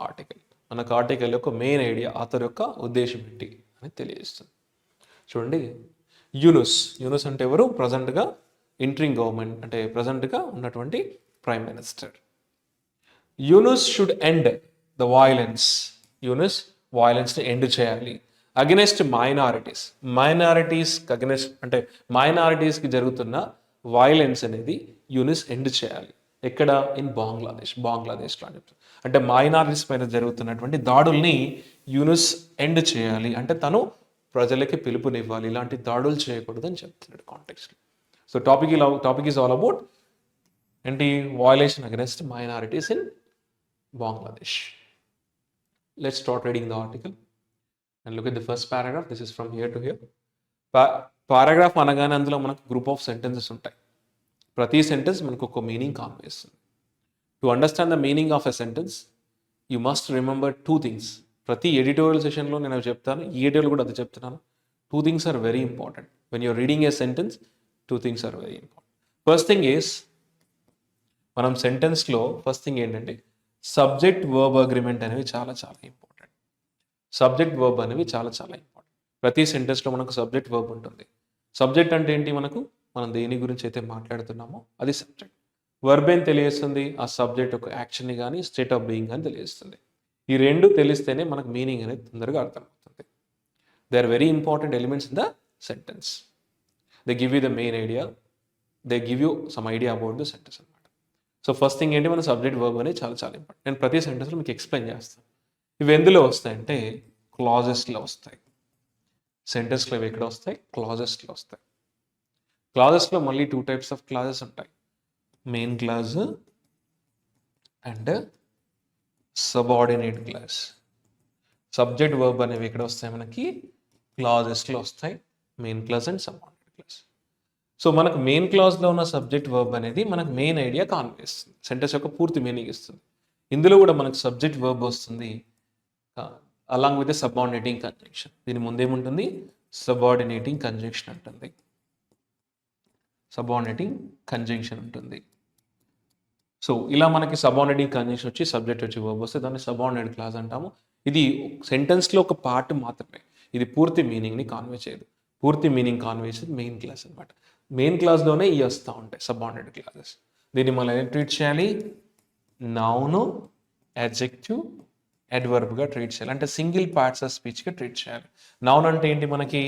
article. మనకు ఆర్టికల్ యొక్క మెయిన్ ఐడియా, ఆథర్ యొక్క ఉద్దేశం ఏంటి అని తెలియజేస్తుంది. చూడండి, యూనుస్ అంటే ఎవరు? ప్రజెంట్గా ఇంటరింగ్ గవర్నమెంట్ అంటే ప్రజెంట్గా ఉన్నటువంటి prime minister. Yunus should end the violence. Yunus వైలెన్స్ని ఎండ్ చేయాలి అగెనెస్ట్ మైనారిటీస్ అగెనెస్ట్ అంటే మైనారిటీస్కి జరుగుతున్న వైలెన్స్ అనేది యూనుస్ ఎండ్ చేయాలి. ఎక్కడ? ఇన్ బంగ్లాదేశ్లో అని చెప్తారు. అంటే మైనారిటీస్ పైన జరుగుతున్నటువంటి దాడుల్ని యూనుస్ ఎండ్ చేయాలి అంటే తను ప్రజలకి పిలుపునివ్వాలి, ఇలాంటి దాడులు చేయకూడదని చెప్తున్నాడు కాంటెక్స్ట్లో. So topic is all about ఏంటి? Violation against minorities in Bangladesh. Let's start reading the article and look at the first paragraph. This is from here to here. Paragraph అనగానే అందులో మనకు గ్రూప్ ఆఫ్ సెంటెన్సెస్ ఉంటాయి. ప్రతి sentence మనకు ఒక meaning Conway చేస్తుంది. To understand the meaning of a sentence you must remember 2 things. ప్రతి editorial సెషన్లో నేను అవి చెప్తాను, ఈ ఎడిటోరియల్ కూడా అది చెప్తున్నాను. 2 things are very important when you're reading a sentence. 2 things are very important. First thing is, మనం సెంటెన్స్లో ఫస్ట్ థింగ్ ఏంటంటే సబ్జెక్ట్ వర్బ్ అగ్రిమెంట్ అనేవి చాలా చాలా ఇంపార్టెంట్. సబ్జెక్ట్ వర్బ్ అనేవి చాలా చాలా ఇంపార్టెంట్. ప్రతి సెంటెన్స్లో మనకు సబ్జెక్ట్ వర్బ్ ఉంటుంది. సబ్జెక్ట్ అంటే ఏంటి, మనం దేని గురించి అయితే మాట్లాడుతున్నామో అది సబ్జెక్ట్. వర్బ్ ఏం తెలియజేస్తుంది, ఆ సబ్జెక్ట్ ఒక యాక్షన్ని కానీ స్టేట్ ఆఫ్ బీయింగ్ అని తెలియజేస్తుంది. ఈ రెండు తెలిస్తేనే మనకు మీనింగ్ అనేది తొందరగా అర్థమవుతుంది. They are very important elements in the sentence. They give you the main idea, they give you some idea about the sentence అనమాట. సో ఫస్ట్ థింగ్ ఏంటి, మన సబ్జెక్ట్ వర్బ్ అనేది చాలా చాలా ఇంపార్టెంట్. నేను ప్రతి సెంటెన్స్లో మీకు ఎక్స్ప్లెయిన్ చేస్తాను. ఇవి ఎందులో వస్తాయంటే క్లాజెస్లో వస్తాయి. సెంటెన్స్లో ఇవి ఎక్కడ వస్తాయి, క్లాజెస్లో వస్తాయి. క్లాజెస్లో మళ్ళీ 2 టైప్స్ ఆఫ్ క్లాజెస్ ఉంటాయి, main clause and subordinate clause. Subject verb అనేవి ఎక్కడ వస్తాయి, మనకి క్లాజెస్లో వస్తాయి, main clause and subordinate clause. So మనకు మెయిన్ క్లాజ్లో ఉన్న సబ్జెక్ట్ వర్బ్ అనేది మనకు మెయిన్ ఐడియా కాన్వే ఇస్తుంది, సెంటెన్స్ యొక్క పూర్తి మీనింగ్ ఇస్తుంది. ఇందులో కూడా మనకు సబ్జెక్ట్ వర్బ్ వస్తుంది అలాంగ్ విత్ సబార్డినేటింగ్ కంజంక్షన్. దీని ముందేముంటుంది, సబార్డినేటింగ్ కంజంక్షన్ ఉంటుంది. సబార్డినేటింగ్ కంజంక్షన్ ఉంటుంది. సో ఇలా మనకి సబార్డినేటింగ్ కంజంక్షన్ వచ్చి సబ్జెక్ట్ వచ్చి వర్బ్ వస్తే దాన్ని సబార్డినేట్ క్లాజ్ అంటాము. ఇది సెంటెన్స్లో ఒక పార్ట్ మాత్రమే, ఇది పూర్తి మీనింగ్ని కాన్వే చేయదు. పూర్తి మీనింగ్ కాన్వే చేసేది మెయిన్ క్లాస్ అనమాట. మెయిన్ క్లాస్లోనే ఇవి వస్తూ ఉంటాయి సబార్డినేట్ క్లాజెస్. దీన్ని మనం ఎలా ట్రీట్ చేయాలి, నౌన్, అడ్జెక్టివ్, అడ్వర్బ్గా ట్రీట్ చేయాలి. అంటే సింగిల్ పార్ట్స్ ఆఫ్ స్పీచ్గా ట్రీట్ చేయాలి. నౌన్ అంటే ఏంటి, మనకి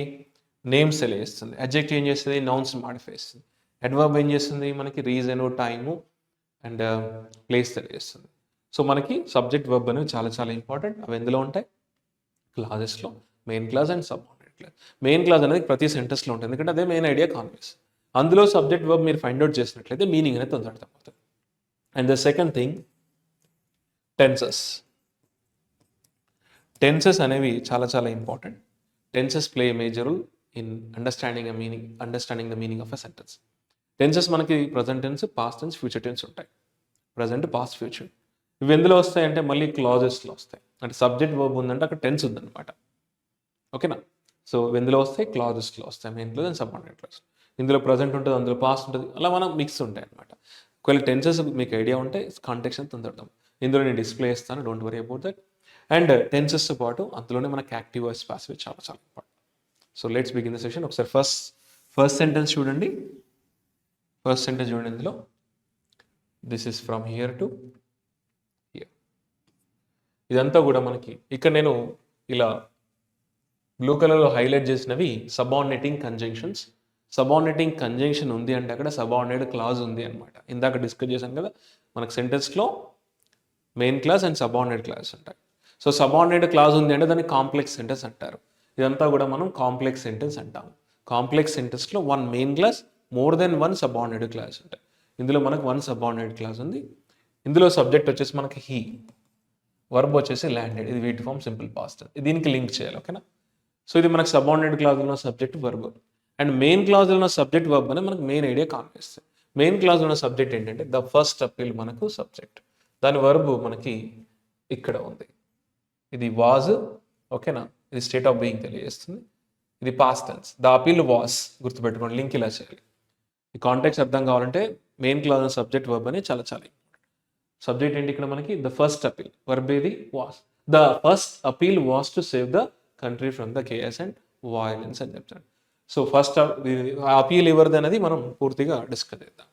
నేమ్స్ తెలియజేస్తుంది. అడ్జెక్టివ్ ఏం చేస్తుంది, నౌన్స్ మాడిఫై చేస్తుంది. అడ్వర్బ్ ఏం చేస్తుంది, మనకి రీజను, టైము అండ్ ప్లేస్ తెలియజేస్తుంది. సో మనకి సబ్జెక్ట్ వర్బ్ అనేవి చాలా చాలా ఇంపార్టెంట్. అవి ఎందులో ఉంటాయి, క్లాజెస్లో, main clause and subordinate clause. Main clause అనేది ప్రతి సెంటెన్స్లో ఉంటుంది, ఎందుకంటే అదే మెయిన్ ఐడియా కాన్వేస్. అందులో సబ్జెక్ట్ వర్బ్ మీరు ఫైండ్ అవుట్ చేసినట్లయితే మీనింగ్ అనేది తొందరగా అర్థమవుతుంది. And the second thing, tenses. Tenses అనేవి చాలా చాలా important. Tenses play a major role in understanding the meaning of a sentence. Tenses మనకి present tense, past tense, future tense ఉంటాయి. Present, past, future. ఇవి ఎందులో వస్తాయంటే మళ్ళీ క్లాజెస్లో వస్తాయి. అంటే సబ్జెక్ట్ వర్బ్ ఉందంటే అక్కడ టెన్స్ ఉందన్నమాట. ఓకేనా. సో ఎందులో వస్తాయి, క్లాజెస్లో వస్తాయి, main clause and subordinate clause. ఇందులో ప్రజెంట్ ఉంటుంది, అందులో పాస్ట్ ఉంటుంది, అలా మనం మిక్స్ ఉంటాయి అనమాట. ఒకవేళ టెన్సెస్ మీకు ఐడియా ఉంటే కాంటెక్స్ట్ అని తొందరడం. ఇందులో నేను డిస్ప్లే ఇస్తాను, don't worry about that. And టెన్సెస్తో పాటు అందులోనే మనకి యాక్టివ్ వాయిస్, పాసివ్ చాలా చాలా important. So let's begin the session. ఒకసారి ఫస్ట్ సెంటెన్స్ చూడండి. ఫస్ట్ సెంటెన్స్ చూడండి. ఇందులో this is from here to here. ఇదంతా కూడా మనకి ఇక్కడ నేను ఇలా బ్లూ కలర్లో హైలైట్ చేసినవి సబార్డినేటింగ్ కంజంక్షన్స్. సబార్డినేటింగ్ కంజంక్షన్ ఉంది అంటే అక్కడ సబార్డినేట్ క్లాజ్ ఉంది అనమాట. ఇందాక డిస్కస్ చేశాను కదా, మనకు సెంటెన్స్లో main clause and subordinate clause ఉంటాయి. సో సబార్డినేట్ క్లాజ్ ఉంది అంటే దాన్ని కాంప్లెక్స్ సెంటెన్స్ అంటారు. ఇదంతా కూడా మనం కాంప్లెక్స్ సెంటెన్స్ అంటాము. కాంప్లెక్స్ సెంటెన్స్లో 1 main clause, more than 1 subordinate clause ఉంటాయి. ఇందులో మనకు 1 సబార్డినేట్ క్లాజ్ ఉంది. ఇందులో సబ్జెక్ట్ వచ్చేసి మనకి హీ, వర్బ్ వచ్చేసి ల్యాండెడ్. ఇది వీటి ఫామ్ సింపుల్ పాస్ట్. దీనికి లింక్ చేయాలి. ఓకేనా. సో ఇది మనకు సబార్డినేట్ క్లాజ్లో ఉన్న సబ్జెక్ట్ వర్బ్. అండ్ మెయిన్ క్లాజ్లో ఉన్న సబ్జెక్ట్ వర్బ్ అనేది మనకు మెయిన్ ఐడియా కాన్వేస్తుంది. మెయిన్ క్లాజ్లో ఉన్న సబ్జెక్ట్ ఏంటంటే ద ఫస్ట్ అపీల్ మనకు సబ్జెక్ట్, దాని వర్బ్ మనకి ఇక్కడ ఉంది. ఇది వాజ్. ఓకేనా. ఇది స్టేట్ ఆఫ్ బీయింగ్ తెలియజేస్తుంది. ఇది past tense, the appeal was. గుర్తుపెట్టుకోండి, లింక్ ఇలా చేయాలి. ఈ కాంటెక్స్ట్ అర్థం కావాలంటే మెయిన్ క్లాజ్ సబ్జెక్ట్ వర్బ్ అనేది చాలా చాలా ఇంపార్టెంట్. సబ్జెక్ట్ ఏంటి ఇక్కడ మనకి, ద ఫస్ట్ అపీల్. వర్బ్ ఏది, was. The first appeal was to save the country from the KS and violence అని చెప్తాడు. సో ఫస్ట్ అపీల్ ఎవరిది అనేది మనం పూర్తిగా డిస్కస్ చేద్దాం.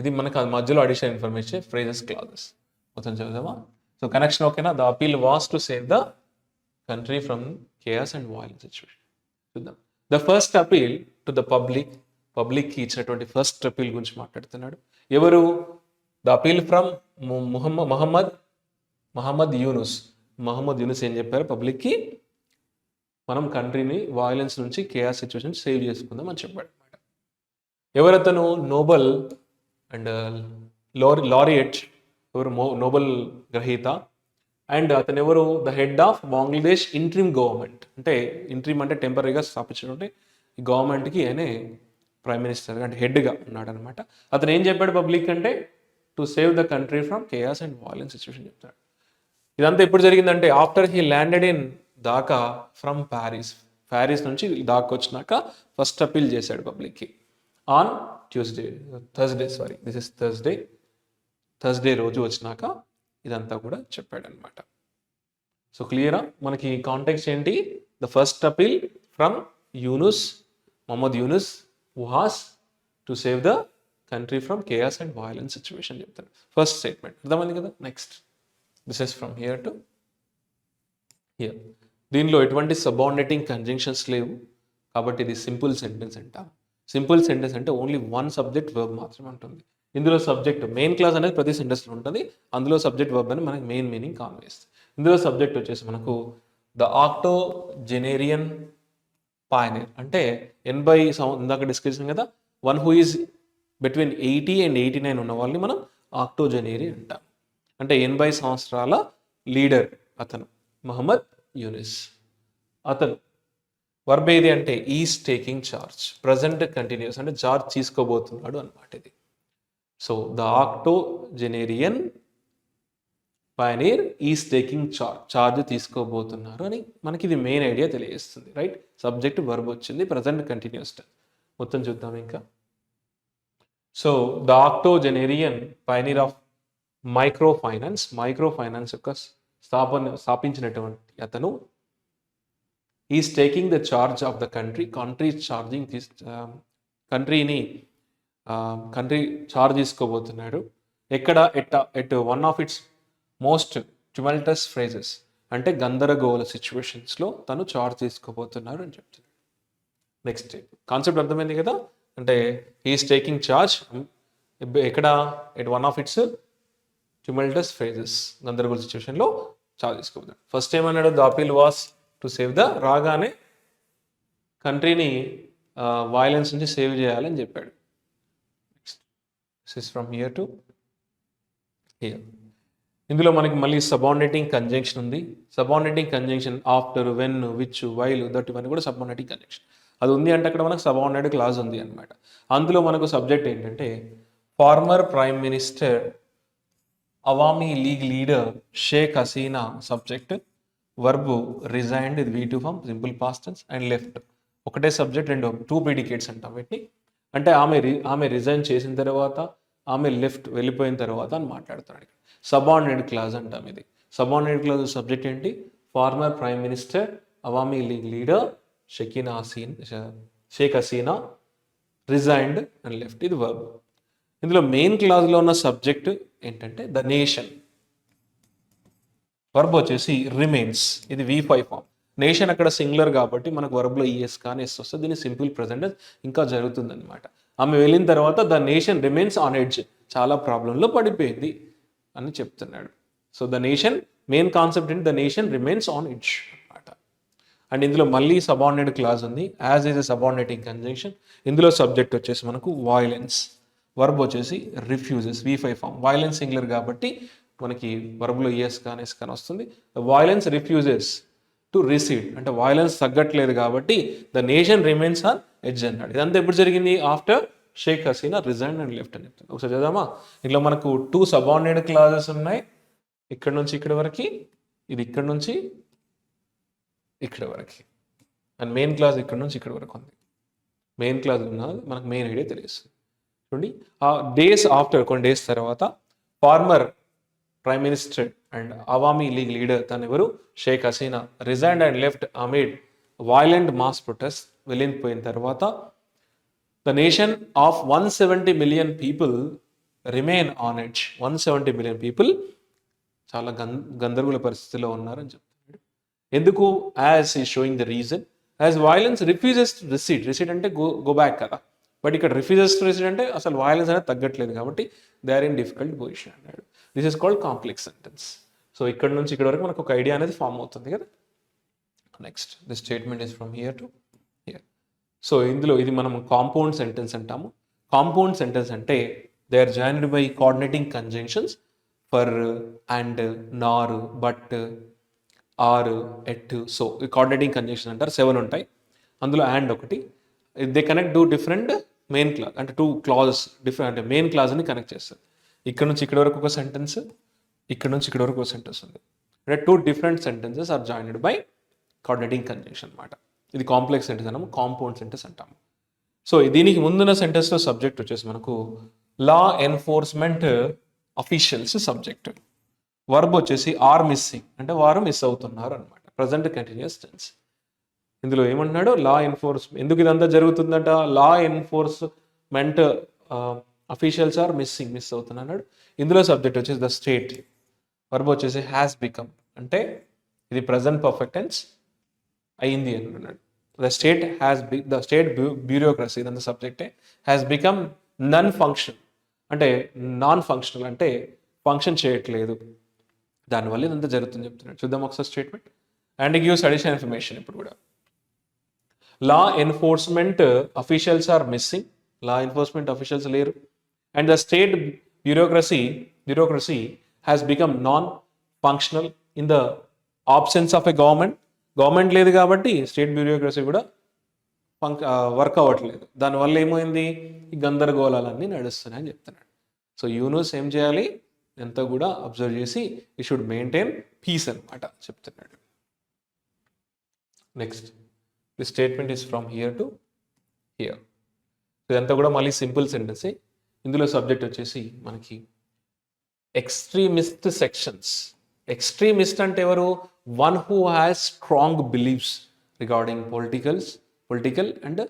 ఇది మనకు మధ్యలో అడిషనల్ ఇన్ఫర్మేషన్, ఫ్రేజెస్, క్లాజెస్ మొత్తం చదువుదామా. సో కనెక్షన్ ఓకేనా. The appeal was to save the country from chaos and violence situation. చూద్దాం. The first appeal to the పబ్లిక్కి ఇచ్చినటువంటి ఫస్ట్ అపీల్ గురించి మాట్లాడుతున్నాడు. ఎవరు, the appeal from Muhammad Yunus. Muhammad Yunus ఏం చెప్పారు, పబ్లిక్కి మనం కంట్రీని వయలెన్స్ నుంచి, కేయాస్ సిచ్యువేషన్ సేవ్ చేసుకుందాం అని చెప్పాడు అనమాట. ఎవరతను, నోబెల్ అండ్ లారియట్. ఎవరు, నోబెల్ గ్రహీత అండ్ అతను ఎవరు, the head of Bangladesh interim government, అంటే ఇంట్రీమ్ అంటే టెంపరీగా స్థాపించినటువంటి ఈ గవర్నమెంట్కి ఆయనే ప్రైమ్ మినిస్టర్ అంటే హెడ్గా ఉన్నాడు అనమాట. అతను ఏం చెప్పాడు పబ్లిక్ అంటే, to save the country from chaos and violence situation చెప్తాడు. ఇదంతా ఎప్పుడు జరిగిందంటే after he landed in Dhaka from Paris నుంచి ఢాకా వచ్చినాక ఫస్ట్ అపీల్ చేశాడు పబ్లిక్కి ఆన్ థర్స్డే రోజు వచ్చినాక ఇదంతా కూడా చెప్పాడనమాట. సో క్లియరా, మనకి కాంటెక్స్ట్ ఏంటి, the first appeal from Mohammed Yunus was to save the country from chaos and violence situation చెప్తాడు. ఫస్ట్ స్టేట్మెంట్ అర్థమైంది కదా. Next this is from here to here. దీనిలో ఎటువంటి సబార్డినేటింగ్ కంజంక్షన్స్ లేవు కాబట్టి ఇది సింపుల్ సెంటెన్స్ అంట. సింపుల్ సెంటెన్స్ అంటే ఓన్లీ వన్ సబ్జెక్ట్ వర్బ్ మాత్రమే ఉంటుంది. ఇందులో సబ్జెక్ట్ మెయిన్ క్లాస్ అనేది ప్రతి సెంటెన్స్లో ఉంటుంది, అందులో సబ్జెక్ట్ వర్బ్ అని మనకి మెయిన్ మీనింగ్ కాన్వేస్తుంది. ఇందులో సబ్జెక్ట్ వచ్చేసి మనకు ద ఆక్టోజెనేరియన్ పయనీర్ అంటే 80 ఇందాక డిస్కషన్ కదా, one who is between 80 and 89 ఉన్న వాళ్ళని మనం ఆక్టోజెనేరియన్ అంటాం. అంటే 80 సంవత్సరాల లీడర్ అతను మహమ్మద్ యూనిస్. అతను వర్బ్ ఏది అంటే is taking charge, present continuous అంటే చార్జ్ తీసుకోబోతున్నాడు అనమాట ఇది. So the octogenarian pioneer is taking charge తీసుకోబోతున్నారు అని మనకి ఇది మెయిన్ ఐడియా తెలియజేస్తుంది. రైట్, సబ్జెక్ట్ వర్బ్ వచ్చింది, ప్రజెంట్ కంటిన్యూస్ మొత్తం చూద్దాం ఇంకా. So the octogenarian pioneer of micro finance యొక్క స్థాపించినటువంటి అతను is taking the charge of the country charge తీసుకోబోతున్నాడు. ఎక్కడ at one of its most tumultuous phrases అంటే గందరగోళ సిచ్యువేషన్స్లో తను చార్జ్ తీసుకోబోతున్నారు అని చెప్తున్నాడు. నెక్స్ట్ కాన్సెప్ట్ అర్థమైంది కదా, అంటే హీఈస్ టేకింగ్ చార్జ్ ఎక్కడ at one of its tumultuous phrases గందరగోళ సిచ్యువేషన్లో చార్జ్ తీసుకోబోతున్నాడు. ఫస్ట్ ఏమన్నాడు, the appeal was to save the, రాగానే కంట్రీని వైలెన్స్ నుంచి సేవ్ చేయాలని చెప్పాడు. This is from here to here. ఇందులో మనకి మళ్ళీ సబార్డినేటింగ్ కంజంక్షన్ ఉంది. Subordinating conjunction after, when, which, while, that ఇవన్నీ కూడా సబార్డినేటింగ్ కంజంక్షన్. అది ఉంది అంటే అక్కడ మనకు సబార్డినేట్ క్లాజ్ ఉంది అనమాట. అందులో మనకు సబ్జెక్ట్ ఏంటంటే former prime minister Awami League leader Sheikh Hasina, subject verb resigned, ఇది V2 form simple past tense, and left ఒకటే సబ్జెక్ట్, టూ ప్రిడికేట్స్ అంటాం వీటిని. అంటే ఆమె రిజైన్ చేసిన తర్వాత, ఆమె లెఫ్ట్ వెళ్ళిపోయిన తర్వాత అని మాట్లాడుతున్నాడు. సబార్డినేట్ క్లాజ్ అంటాం ఇది. సబార్డినేట్ క్లాజ్ సబ్జెక్ట్ ఏంటి, former prime minister Awami League leader Sheikh Hasina resigned and left, ఇది వర్బ్. ఇందులో మెయిన్ క్లాజ్లో ఉన్న సబ్జెక్ట్ ఏంటంటే ద నేషన్, వర్బ్ వచ్చేసి రిమైన్స్, ఇది V5 ఫామ్. నేషన్ అక్కడ సింగులర్ కాబట్టి మనకు వర్బ్లో ఈఎస్ కానీ ఎస్ వస్తుంది, దీని సింపుల్ ప్రెజెంట్ ఇంకా జరుగుతుంది అనమాట. ఆమె వెళ్ళిన తర్వాత the nation remains on edge, చాలా ప్రాబ్లంలో పడిపోయింది అని చెప్తున్నాడు. So the nation main concept ఏంటి, the nation remains on edge అనమాట. అండ్ ఇందులో మళ్ళీ సబార్డినేట్ క్లాజ్ ఉంది, as is a subordinating conjunction. ఇందులో సబ్జెక్ట్ వచ్చేసి మనకు వాయిలెన్స్, వర్బ్ వచ్చేసి refuses, V5 form. Violence singular కాబట్టి మనకి వర్బ్లో ఈఎస్ కానీ ఎస్ కానీ వస్తుంది. వాయిలెన్స్ రిఫ్యూజెస్ టు రిసీడ్, అంటే వాయిలెన్స్ తగ్గట్లేదు కాబట్టి the nation remains on edge అన్నాడు. ఇదంతా ఎప్పుడు జరిగింది, after Sheikh Hasina resign and left అని చెప్తాను. ఒకసారి చదవమా. ఇంట్లో మనకు 2 సబార్డినేట్ క్లాజెస్ ఉన్నాయి, ఇక్కడ నుంచి ఇక్కడ వరకు, ఇది ఇక్కడ నుంచి ఇక్కడ వరకు, అండ్ మెయిన్ క్లాజ్ ఇక్కడ నుంచి ఇక్కడ వరకు ఉంది. మెయిన్ క్లాజ్ ఉన్నది మనకు మెయిన్ ఐడియా తెలియస్తుంది. చూడండి, ఆ డేస్ ఆఫ్టర్, కొన్ని డేస్ తర్వాత former prime minister and Awami League leader తను ఎవరు, Sheikh Hasina resigned and left amid violent mass protest, వెళ్ళిపోయిన తర్వాత the nation of 170 million people remain on edge. 170 million people చాలా గందరగోళ పరిస్థితిలో ఉన్నారని చెప్తున్నాడు. ఎందుకు, యాజ్ ఈ showing the reason, as violence refuses to recede అంటే గో బ్యాక్ కదా, బట్ ఇక్కడ రిఫ్యూజెస్ టు రిసీడ్ అంటే అసలు వైలెన్స్ అనేది తగ్గట్లేదు కాబట్టి they are in difficult position అన్నాడు. This is called complex sentence. So ఇక్కడ నుంచి ఇక్కడ వరకు మనకు ఒక ఐడియా అనేది ఫామ్ అవుతుంది కదా. Next the statement is from here to here. So ఇందులో ఇది మనం కాంపౌండ్ సెంటెన్స్ అంటాము. కాంపౌండ్ సెంటెన్స్ అంటే they are joined by coordinating conjunctions for and, nor, but, or, yet, so ఈ కోఆర్డినేటింగ్ కంజంక్షన్ అంటారు. 7 ఉంటాయి, అందులో అండ్ ఒకటి. They connect two different main clause, అంటే 2 క్లాజెస్ డిఫరెంట్, అంటే మెయిన్ క్లాజ్ని కనెక్ట్ చేస్తారు. ఇక్కడ నుంచి ఇక్కడ వరకు ఒక సెంటెన్స్, ఇక్కడ నుంచి ఇక్కడ వరకు ఒక సెంటెన్స్ ఉంది, అంటే 2 different sentences are joined by coordinating conjunction అనమాట. ఇది కాంప్లెక్స్ సెంటెన్స్ అన్నాము, కాంపౌండ్ సెంటెన్స్ అంటాము. సో దీనికి ముందున్న సెంటెన్స్లో సబ్జెక్ట్ వచ్చేసి మనకు law enforcement officials subject. Verb వచ్చేసి ఆర్ మిస్సింగ్, అంటే వారు మిస్ అవుతున్నారు అనమాట. Present continuous tense. ఇందులో ఏమంటున్నాడు, లా ఎన్ఫోర్స్మెంట్. ఎందుకు ఇదంతా జరుగుతుందట? Law enforcement officials are miss అవుతున్నారు. ఇందులో సబ్జెక్ట్ వచ్చేసి ద స్టేట్. వర్బ్ వచ్చేసి హ్యాస్ బికమ్, అంటే ఇది ప్రజెంట్ పర్ఫెక్ట్ టెన్స్ అయింది అంటున్నాడు. ద స్టేట్ బ్యూరోక్రసీ, ఇదంతా సబ్జెక్టే. హ్యాస్ బికమ్ నన్ ఫంక్షన్, అంటే నాన్ ఫంక్షనల్, అంటే ఫంక్షన్ చేయట్లేదు. దానివల్ల ఇదంతా జరుగుతుంది చెప్తున్నాడు. చూద్దాం ఒకసారి statement. And gives additional information. ఇప్పుడు కూడా law enforcement officials are missing, law enforcement officials లేరు. And the state bureaucracy has become non functional in the absence of a government లేదు కాబట్టి స్టేట్ బ్యూరోక్రసీ కూడా వర్క్ అవ్వట్లేదు. దానివల్ల ఏమైంది, ఈ గందరగోళాలన్నీ నడుస్తున్నాయి అని చెప్తున్నాడు. సో యూనూస్ ఏం చేయాలి, ఎంత కూడా అబ్జర్వ్ చేసి యూ షుడ్ మెయింటైన్ పీస్ అనమాట చెప్తున్నాడు. Next, the statement is from here to here. ఇదంతా కూడా మళ్ళీ సింపుల్ సెంటెన్సే. ఇందులో సబ్జెక్ట్ వచ్చేసి మనకి ఎక్స్ట్రీమిస్ట్ సెక్షన్స్. ఎక్స్ట్రీమిస్ట్ అంటే ఎవరు? One who has strong beliefs regarding political and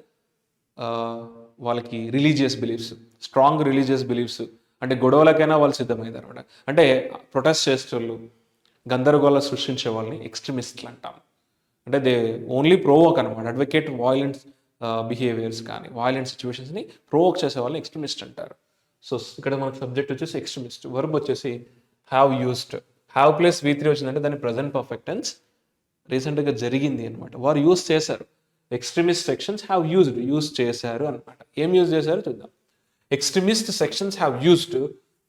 వాళ్ళకి religious beliefs, strong religious beliefs, అంటే గొడవలకైనా వాళ్ళు సిద్ధమయ్యారు అనమాట. అంటే ప్రొటెస్ట్ చేసేవాళ్ళు, గందరగోళ సృష్టించే వాళ్ళని ఎక్స్ట్రీమిస్ట్లు అంటాం. అంటే దే ఓన్లీ ప్రోవోక్ అనమాట, అడ్వకేట్ వాయిలెంట్ బిహేవియర్స్ కానీ వాయిలెంట్ సిచ్యువేషన్స్ని ప్రోవోక్ చేసే వాళ్ళని ఎక్స్ట్రీమిస్ట్ అంటారు. సో ఇక్కడ మనకు సబ్జెక్ట్ వచ్చేసి ఎక్స్ట్రీమిస్ట్. వర్బ్ వచ్చేసి have used. Have plus V3 వచ్చిందంటే దాని ప్రజెంట్ పర్ఫెక్ట్ టెన్స్, రీసెంట్గా జరిగింది అనమాట. వారు యూజ్ చేశారు. ఎక్స్ట్రీమిస్ట్ సెక్షన్స్ హ్యావ్ యూజ్ చేశారు అనమాట. ఏం యూజ్ చేశారో చూద్దాం. Extremist sections have used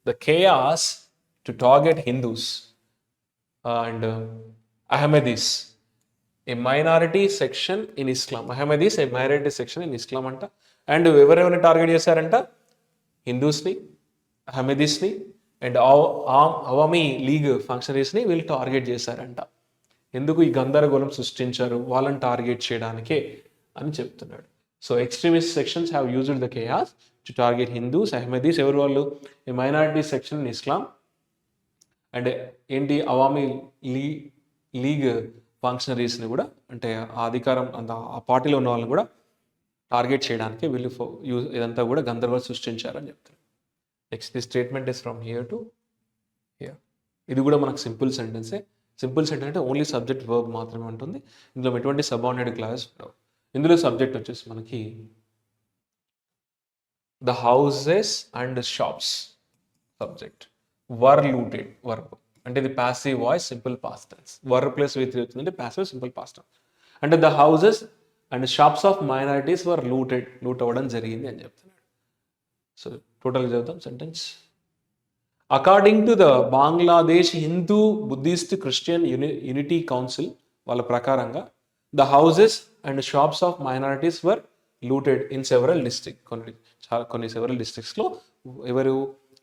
the chaos to target Hindus and Ahmadis, a minority section in Islam. Ahmadis, a minority section in Islam anta. And ఎవరెవరిని టార్గెట్ చేశారంట? హిందూస్ని, అహ్మదీస్ని and Awami league ఫంక్షనరీస్ని వీళ్ళు target చేశారంట. ఎందుకు? ఈ గందరగోళం సృష్టించారు, వాళ్ళని టార్గెట్ చేయడానికే అని చెప్తున్నాడు. So extremist sections have used the chaos to target Hindus, Ahmadis, ఎవరు వాళ్ళు? A minority section in Islam and ఏంటి అవామీ లీగ్ ఫంక్షనరీస్ని కూడా, అంటే ఆ అధికారం ఆ పార్టీలో ఉన్న వాళ్ళని కూడా టార్గెట్ చేయడానికి వీళ్ళు ఇదంతా కూడా గందరగోళం సృష్టించారని చెప్తారు. Next, the statement is from here to here. ఇది కూడా మనకు సింపుల్ సెంటెన్సే. సింపుల్ సెంటెన్స్ అంటే ఓన్లీ సబ్జెక్ట్ వర్బ్ మాత్రమే ఉంటుంది. ఇందులో ఎటువంటి సబార్డినేట్ క్లాసెస్ ఉండవు. ఇందులో సబ్జెక్ట్ వచ్చేసి మనకి the houses and shops subject. Were looted verb, అంటే ఇది passive voice simple past tense. Were plus V3 వచ్చిందంటే ప్యాసివ్ సింపుల్ పాస్ట్ టెన్స్. అంటే the houses and shops of minorities were loot అవ్వడం జరిగింది అని చెప్తున్నాడు. సో టోటల్గా చదువుతాం sentence. According to the Bangladesh Hindu Buddhist Christian unity council వాళ్ళ ప్రకారంగా the houses and shops of minorities were looted in several district. కొన్ని సెవరల్ డిస్ట్రిక్ట్స్లో ఎవరు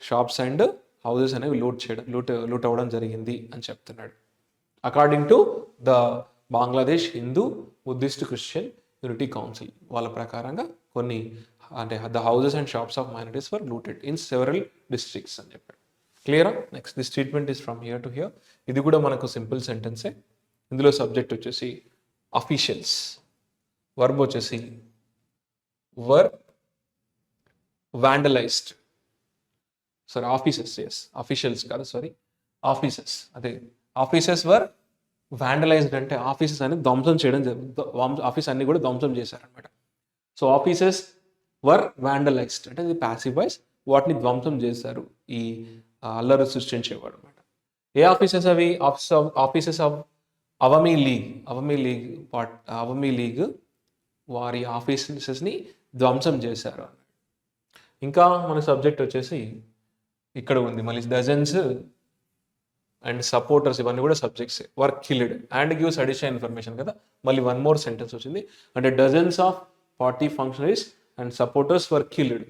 షాప్స్ అండ్ హౌసెస్ అనేవి లూట్ అవ్వడం జరిగింది అని చెప్తున్నాడు. According to the Bangladesh Hindu Buddhist Christian unity council వాళ్ళ ప్రకారంగా కొన్ని, అంటే the houses and shops of minorities were looted in several districts అని చెప్పాడు. క్లియరా? Next, the statement is from here to here. ఇది కూడా మనకు సింపుల్ సెంటెన్సే. ఇందులో సబ్జెక్ట్ వచ్చేసి అఫీషియల్స్. వర్బ్ వచ్చేసి were vandalized. Sorry, offices. Yes, officials కాదు, సారీ, ఆఫీసెస్. అదే ఆఫీసెస్ వర్ vandalized, అంటే ఆఫీసెస్ అనేది ధ్వంసం చేయడం, ఆఫీస్ అన్ని కూడా ధ్వంసం చేశారనమాట. సో ఆఫీసెస్ వర్ vandalized అంటే ఇది ప్యాసివ్ వాయిస్, వాటిని ధ్వంసం చేశారు ఈ అల్లరి సృష్టించేవాడు అనమాట. ఏ ఆఫీసెస్ అవి? ఆఫీసెస్ ఆఫ్ అవమీ లీగ్ వారి ఆఫీసెస్ని ధ్వంసం చేశారు. ఇంకా మన సబ్జెక్ట్ వచ్చేసి ఇక్కడ ఉంది మళ్ళీ, డజన్స్ అండ్ సపోర్టర్స్ ఇవన్నీ కూడా subjects. Were killed and gives additional information కదా, మళ్ళీ వన్ మోర్ సెంటెన్స్ వచ్చింది. అంటే dozens of party functionaries and supporters were killed.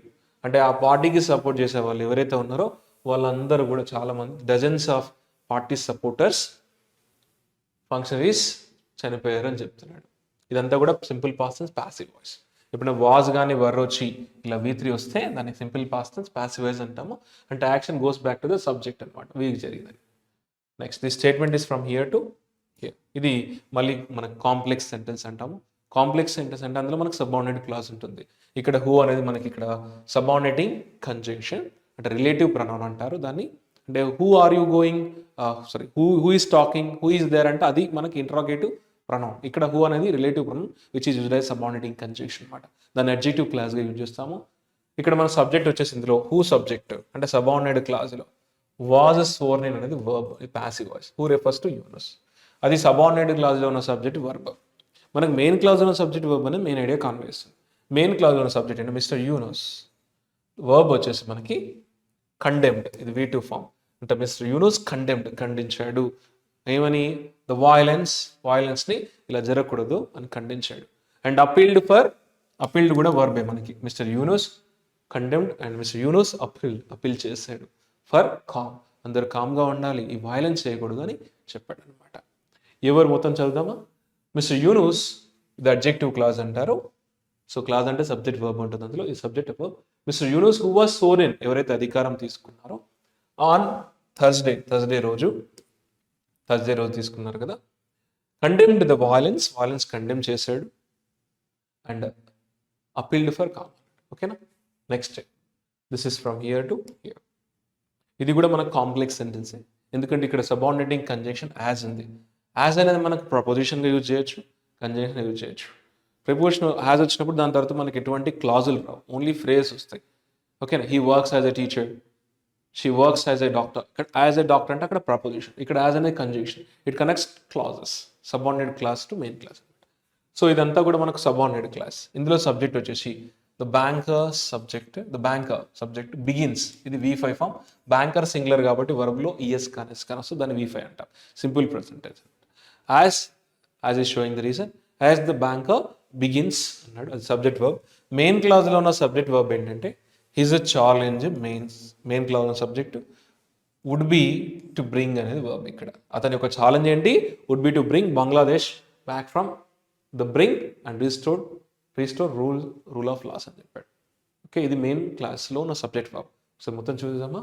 అంటే ఆ పార్టీకి సపోర్ట్ చేసే వాళ్ళు ఎవరైతే ఉన్నారో వాళ్ళందరూ కూడా చాలామంది dozens of party supporters functionaries చనిపోయారు అని చెప్తున్నాడు. ఇదంతా కూడా simple past tense passive voice. ఇప్పుడు వాజ్ కానీ వర్ వచ్చి ఇలా V3 వస్తే దాన్ని simple past tense passive voice అంటాము. అంటే action goes back to the subject అనమాట, వీక్ జరిగిందని. Next this statement is from here to here. ఇది మళ్ళీ మనకు కాంప్లెక్స్ సెంటెన్స్ అంటాము. కాంప్లెక్స్ సెంటెన్స్ అంటే అందులో మనకు సబార్డినేట్ క్లాజ్ ఉంటుంది. ఇక్కడ హూ అనేది మనకి ఇక్కడ సబార్డినేటింగ్ కంజంక్షన్, అంటే రిలేటివ్ ప్రొనౌన్ అంటారు దాన్ని. అంటే who are you going, sorry who is talking, who is there అంటే అది మనకి ఇంట్రాగేటివ్ ప్రొనౌన్. ఇక్కడ హూ అనేది relative pronoun which is used as subordinating conjunction అనమాట. దాన్ని అడ్జెక్టివ్ క్లాస్గా యూజ్ చేస్తాము. ఇక్కడ మన సబ్జెక్ట్ వచ్చేసి ఇందులో హూ సబ్జెక్ట్ అంటే సబార్డినేట్ క్లాజ్లో వాజ్ స్వోర్న్ ఇన్ అనేది verb, passive voice. Who refers to Yunus. అది సబార్డినేట్ క్లాజ్లో ఉన్న సబ్జెక్ట్ వర్బ్. మనకు మెయిన్ క్లాజ్ ఉన్న సబ్జెక్ట్ వర్బ్ అనేది మెయిన్ ఐడియా కాన్వే చేస్తుంది. మెయిన్ క్లాజ్ ఉన్న సబ్జెక్ట్ అంటే మిస్టర్ యూనస్. వర్బ్ వచ్చేసి మనకి కండెమ్డ్, ఇది V2 ఫామ్. అంటే మిస్టర్ యూనస్ కండెమ్డ్, ఖండించాడు. ఏమని? ద వాయిలెన్స్ని ఇలా జరగకూడదు అని ఖండించాడు. అండ్ అపీల్డ్ కూడా వర్బే మనకి. Mister Yunus condemned and mister Yunus appeal చేశాడు. ఫర్ కామ్, అందరు కామ్గా ఉండాలి, ఈ వైలెన్స్ చేయకూడదు అని చెప్పాడు అనమాట. ఎవరు మొత్తం చదువుదామా? మిస్టర్ యూనస్ ఇది అడ్జెక్టివ్ క్లాజ్ అంటారు. సో క్లాజ్ అంటే సబ్జెక్ట్ వర్బ్ ఉంటుంది, అందులో ఈ subject verb. Mister Yunus who was sworn in, ఎవరైతే అధికారం తీసుకున్నారో, ఆన్ థర్స్డే రోజు తీసుకున్నారు కదా. కండెమ్డ్ ద వాయిలెన్స్ కండెమ్ చేశాడు. And appealed for calm. ఓకేనా? Next this is from here to here. ఇది కూడా మనకు కాంప్లెక్స్ సెంటెన్సే, ఎందుకంటే ఇక్కడ సబార్డినేటింగ్ కంజంక్షన్ యాజ్ ఉంది. యాజ్ అనేది మనకు ప్రపోజిషన్గా యూజ్ చేయొచ్చు, కంజంక్షన్ యూజ్ చేయొచ్చు. ప్రిపోజిషన్ యాజ్ వచ్చినప్పుడు దాని తర్వాత మనకి ఎటువంటి క్లాజులు రావు, ఓన్లీ ఫ్రేజ్ వస్తాయి. ఓకేనా? He works as a teacher, she works as a doctor. ఇక్కడ యాజ్ ఎ డాక్టర్ అంటే అక్కడ ప్రపోజిషన్, ఇక్కడ యాజ్ అనేది conjunction. It connects clauses, subordinate class to main class. So ఇదంతా కూడా మనకు సబార్డినేట్ క్లాస్. ఇందులో సబ్జెక్ట్ వచ్చేసి ద బ్యాంకర్ సబ్జెక్ట్ బిగిన్స్, ఇది V5 ఫామ్. బ్యాంకర్ సింగులర్ కాబట్టి వర్బ్లో ES కానీ S కానీ వస్తుంది, దాన్ని V5 అంటాం. Simple present tense. As is showing the reason. As the banker begins అన్నాడు, అది సబ్జెక్ట్ వర్బ్. మెయిన్ క్లాజ్లో ఉన్న సబ్జెక్ట్ వర్బ్ ఏంటంటే his uh challenge. Main clause ఉన్న subject would be to bring అనేది వర్బ్. ఇక్కడ అతని యొక్క ఛాలెంజ్ ఏంటి? Would be to bring Bangladesh back from the brink and restore rule of laws అని చెప్పాడు. ఓకే, ఇది మెయిన్ క్లాస్లో ఉన్న సబ్జెక్ట్ వర్బ్. సో మొత్తం చూద్దామా?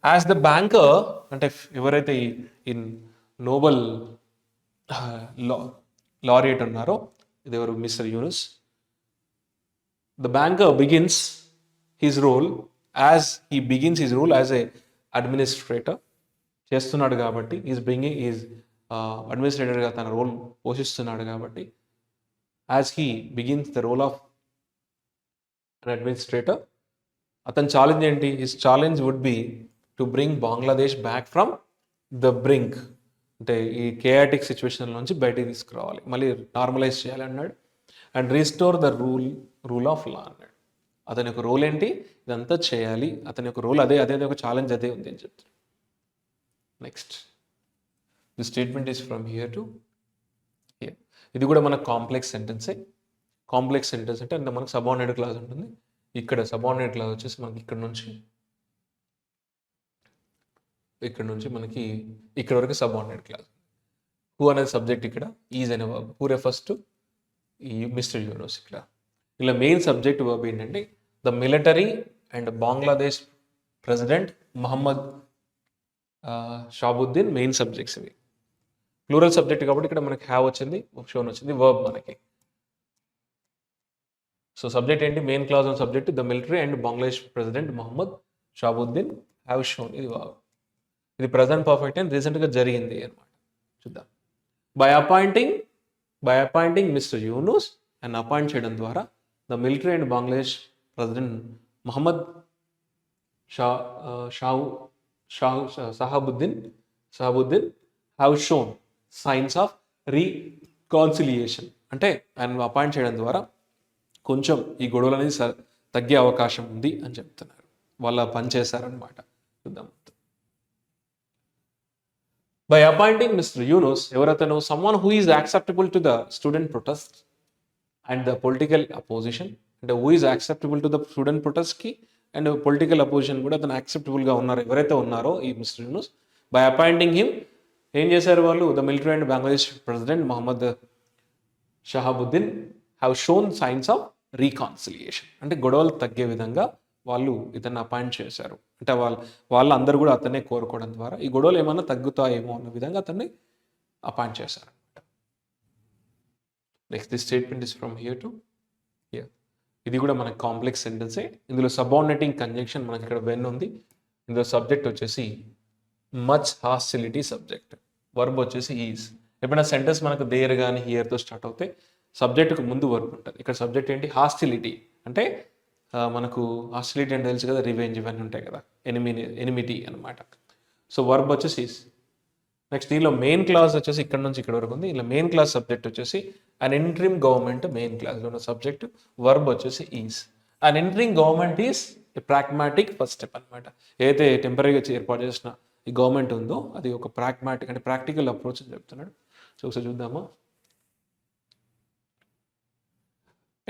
యాజ్ ద బ్యాంకర్ అంటే ఎవరైతే ఈ నోబెల్ లారియట్ ఉన్నారో, ఇది ఎవరు? Mister Yunus. The banker begins his role as a administrator చేస్తున్నాడు కాబట్టి, ఈజ్ అడ్మినిస్ట్రేటర్గా తన రోల్ పోషిస్తున్నాడు కాబట్టి, as he begins the role of an administrator, అతని ఛాలెంజ్ ఏంటి? His challenge would be to bring Bangladesh back from the brink. అంటే ఈ కేయాటిక్ సిచ్యువేషన్ నుంచి బయటికి తీసుకురావాలి, మళ్ళీ నార్మలైజ్ చేయాలి అన్నాడు. And restore the rule of law అన్నాడు. అతని యొక్క రోల్ ఏంటి? ఇదంతా చేయాలి, అతని యొక్క రోల్ అదే ఒక ఛాలెంజ్ అదే ఉంది అని చెప్తాడు. Next the statement is from here to here. ఇది కూడా మనకు కాంప్లెక్స్ సెంటెన్సే. కాంప్లెక్స్ సెంటెన్స్ అంటే మనకు సబార్డినేట్ క్లాజ్ ఉంటుంది. ఇక్కడ సబార్డినేట్ క్లాజ్ వచ్చేసి మనకి ఇక్కడ నుంచి మనకి ఇక్కడ వరకు సబార్డినేట్ క్లాజ్. హూ అనేది సబ్జెక్ట్, ఇక్కడ ఈజ్ అనే verb. Who refers to mister Yunus. ఇక్కడ ఇలా మెయిన్ సబ్జెక్ట్ వర్బ్ ఏంటంటే the military and Bangladesh president Mohammed Shahabuddin main subjects ఇవి. ప్లూరల్ సబ్జెక్ట్ కాబట్టి ఇక్కడ మనకి హ్యావ్ వచ్చింది, షోన్ వచ్చింది, వర్బ్ మనకి. సో సబ్జెక్ట్ ఏంటి? Main clause on subject the military and Bangladesh president Mohammed Shahabuddin have shown, ఇది వర్బ్. ఇది ప్రజెంట్ పర్ఫెక్ట్ అండ్ రీసెంట్గా జరిగింది అనమాట. చూద్దాం. By appointing mister Yunus and appoint చేయడం ద్వారా the military and Bangladesh president Mohammed Shahabuddin have shown signs of reconciliation. అంటే ఆయన అపాయింట్ చేయడం ద్వారా కొంచెం ఈ గొడవలు అనేది తగ్గే అవకాశం ఉంది అని చెప్తున్నారు. వాళ్ళ పని చేశారనమాట. చూద్దాం. బై అపాయింటింగ్ మిస్టర్ యూనుస్, ఎవరైతేనో someone who is acceptable to the student protest and the political opposition, అంటే who is acceptable to the student protest కి అండ్ పొలిటికల్ అపోజిషన్ కూడా అతను యాక్సెప్టబుల్గా ఉన్నారు ఎవరైతే ఉన్నారో ఈ mister Yunus, by appointing him ఏం చేశారు వాళ్ళు, the military and Bangladesh president Mohammed Shahabuddin have shown signs of reconciliation, అంటే గొడవలు తగ్గే విధంగా వాళ్ళు ఇతన్ని అపాయింట్ చేశారు. అంటే వాళ్ళందరూ కూడా అతన్నే కోరుకోవడం ద్వారా ఈ గొడవలు ఏమన్నా తగ్గుతాయేమో అన్న విధంగా అతన్ని అపాయింట్ చేశారు. Next the statement is from here to here. ఇది కూడా మనకి కాంప్లెక్స్ సెంటెన్సే. ఇందులో సబార్డినేటింగ్ కంజంక్షన్ మనకి ఇక్కడ వెన్ ఉంది. ఇందులో సబ్జెక్ట్ వచ్చేసి మచ్ హాస్టిలిటీ సబ్జెక్ట్, వర్బ్ వచ్చేసి ఈజ్. ఎప్పుడైనా సెంటెన్స్ మనకు దేర్ కానీ హియర్తో స్టార్ట్ అవుతే సబ్జెక్టుకు ముందు వర్బ్ ఉంటుంది. ఇక్కడ సబ్జెక్ట్ ఏంటి, హాస్టిలిటీ. అంటే మనకు హాస్టిలిటీ అంటే తెలుసు కదా, రివెంజ్ ఇవన్నీ ఉంటాయి కదా, ఎనిమిటీ అనమాట. సో వర్బ్ వచ్చేసి ఈజ్. నెక్స్ట్ దీనిలో మెయిన్ క్లాస్ వచ్చేసి ఇక్కడ నుంచి ఇక్కడ వరకు ఉంది. ఇలా మెయిన్ క్లాస్ సబ్జెక్ట్ వచ్చేసి అన్ ఇంట్రీమ్ గవర్నమెంట్ మెయిన్ క్లాస్లో ఉన్న సబ్జెక్ట్, వర్బ్ వచ్చేసి is. An interim government is a pragmatic first step అనమాట. ఏదైతే టెంపరీగా ఏర్పాటు చేసిన ఈ గవర్నమెంట్ ఉందో అది ఒక ప్రాగ్మాటిక్ అంటే ప్రాక్టికల్ అప్రోచ్ అని చెప్తున్నాడు. సో ఒకసారి చూద్దామా.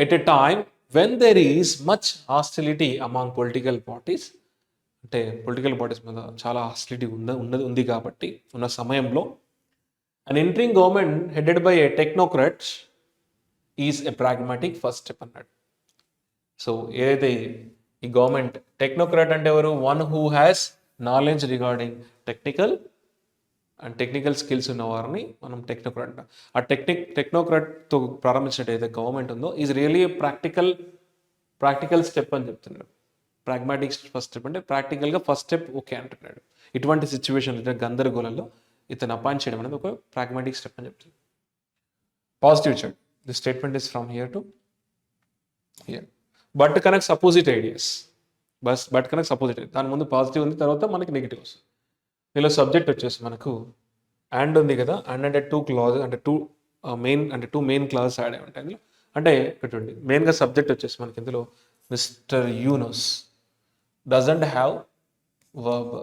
At a time when there is much hostility among political parties, అంటే పొలిటికల్ పార్టీస్ మీద చాలా హాస్టిలిటీ ఉంది కాబట్టి ఉన్న సమయంలో an interim government headed by a technocrat is a pragmatic first step అన్నాడు. సో ఏదైతే ఈ గవర్నమెంట్, టెక్నోక్రాట్ అంటే ఎవరు, one who has knowledge regarding technical skills ఉన్న వారిని మనం టెక్నోక్రాట్ అంటాం. ఆ టెక్నోక్రాట్తో ప్రారంభించినట్టు ఏదైతే గవర్నమెంట్ ఉందో ఈజ్ రియలీ ప్రాక్టికల్ స్టెప్ అని చెప్తున్నాడు. ప్రాగ్మాటిక్ ఫస్ట్ స్టెప్ అంటే ప్రాక్టికల్గా ఫస్ట్ స్టెప్ ఓకే అంటున్నాడు. ఇటువంటి సిచ్యువేషన్ గందరగోళంలో ఇతను అపాయింట్ చేయడం అనేది ఒక ప్రాగ్మాటిక్ స్టెప్ అని చెప్తుంది. Positive check, the statement is from here to here. But connects opposite ideas, but connects opposite, దాని ముందు పాజిటివ్ ఉంది, తర్వాత మనకి నెగిటివ్ వస్తుంది. దీనిలో సబ్జెక్ట్ వచ్చేసి మనకు అండ్ ఉంది కదా, అండ్ అంటే టూ క్లాజ్ అంటే టూ మెయిన్ క్లాజెస్ యాడ్ అయి ఉంటాయి ఇందులో. అంటే ఇక్కడ మెయిన్గా సబ్జెక్ట్ వచ్చేసి మనకి ఇందులో mister Yunus doesn't have verb,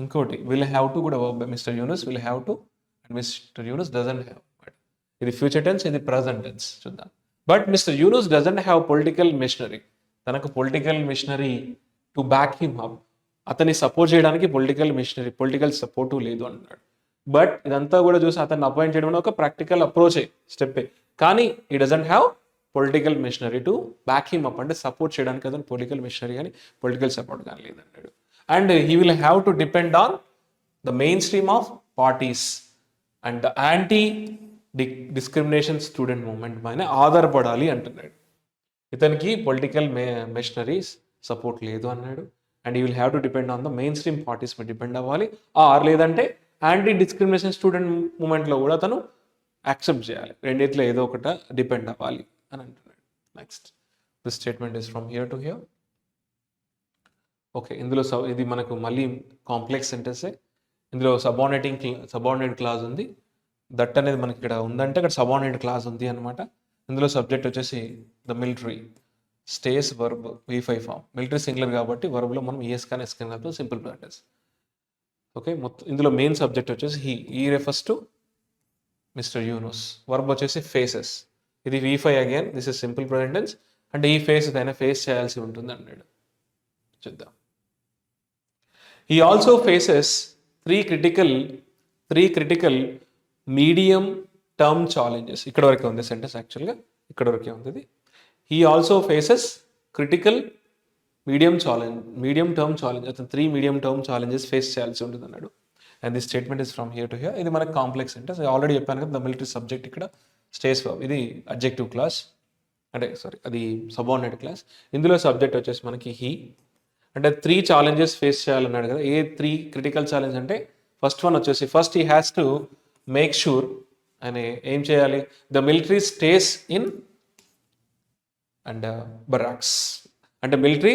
ఇంకోటి విల్ హ్యావ్ టు కూడా verb. Mister Yunus will have to and mister Yunus doesn't have. ఇది ఫ్యూచర్ టెన్స్, ఇది ప్రజెంట్ టెన్స్ చూద్దాం. But mister Yunus doesn't have political machinery, తనకు political machinery to back him up, అతన్ని support చేయడానికి political support లేదు అన్నాడు. But ఇదంతా కూడా చూసి అతన్ని అపాయింట్ చేయడం ఒక ప్రాక్టికల్ అప్రోచే, స్టెప్పే. కానీ ఈ doesn't have political machinery to back him up, అంటే సపోర్ట్ చేయడానికి అతను పొలిటికల్ మిషనరీ కానీ పొలిటికల్ సపోర్ట్ కానీ లేదన్నాడు. And he will have to depend on the mainstream of parties and the anti discrimination student movement పైన ఆధారపడాలి అంటున్నాడు. ఇతనికి పొలిటికల్ మిషనరీస్ సపోర్ట్ లేదు అన్నాడు. And you will have to depend on the mainstream parties మీద depend అవ్వాలి, or లేదంటే anti discrimination student మూవ్మెంట్లో కూడా అతను యాక్సెప్ట్ చేయాలి. రెండిట్లో ఏదో ఒకట డిపెండ్ అవ్వాలి అని అంటున్నాడు. Next this statement is from here to here. Okay, ఇందులో ఇది మనకు మళ్ళీ కాంప్లెక్స్ సెంటెన్సే. ఇందులో సబార్డినేట్ క్లాజ్ ఉంది. దట్ అనేది మనకి ఇక్కడ ఉందంటే అక్కడ సబార్డినేట్ క్లాజ్ ఉంది అనమాట. ఇందులో సబ్జెక్ట్ వచ్చేసి the military stays verb V5 form. Military singular కాబట్టి వర్బ్లో మనం ES కానీ S కానీ కాదు, సింపుల్ ప్రెజెంట్. ఓకే, మొత్తం ఇందులో మెయిన్ సబ్జెక్ట్ వచ్చేసి he refers to mister Yunus. Verb వచ్చేసి ఫేసెస్, ఇది V5 again, this is simple present. అంటే ఈ ఫేస్ అయినా ఫేస్ చేయాల్సి ఉంటుంది అన్నాడు. చూద్దాం. He also faces three critical medium term challenges. ఇక్కడ వరకే ఉంది సెంటెన్స్, యాక్చువల్గా ఇక్కడ వరకే ఉంది. He also faces critical medium term challenge, అతను 3 మీడియం టర్మ్ ఛాలెంజెస్ ఫేస్ చేయాల్సి ఉంటుంది అన్నాడు. And this statement is from here to here. ఇది మనకు కాంప్లెక్స్ సెంటెన్స్. ఆల్రెడీ చెప్పాను కదా, ద మిలిటరీ సబ్జెక్ట్ ఇక్కడ స్టేస్ వర్బ్, ఇది అడ్జెక్టివ్ క్లాస్, అంటే అది సబార్డినేట్ క్లాస్. ఇందులో సబ్జెక్ట్ వచ్చేసి మనకి హీ, అంటే 3 ఛాలెంజెస్ ఫేస్ చేయాలన్నాడు కదా. ఏ 3 క్రిటికల్ ఛాలెంజ్ అంటే ఫస్ట్ వన్ వచ్చేసి first he has to make sure అని ఏం చేయాలి, the military stays in and barracks, అంటే మిలిటరీ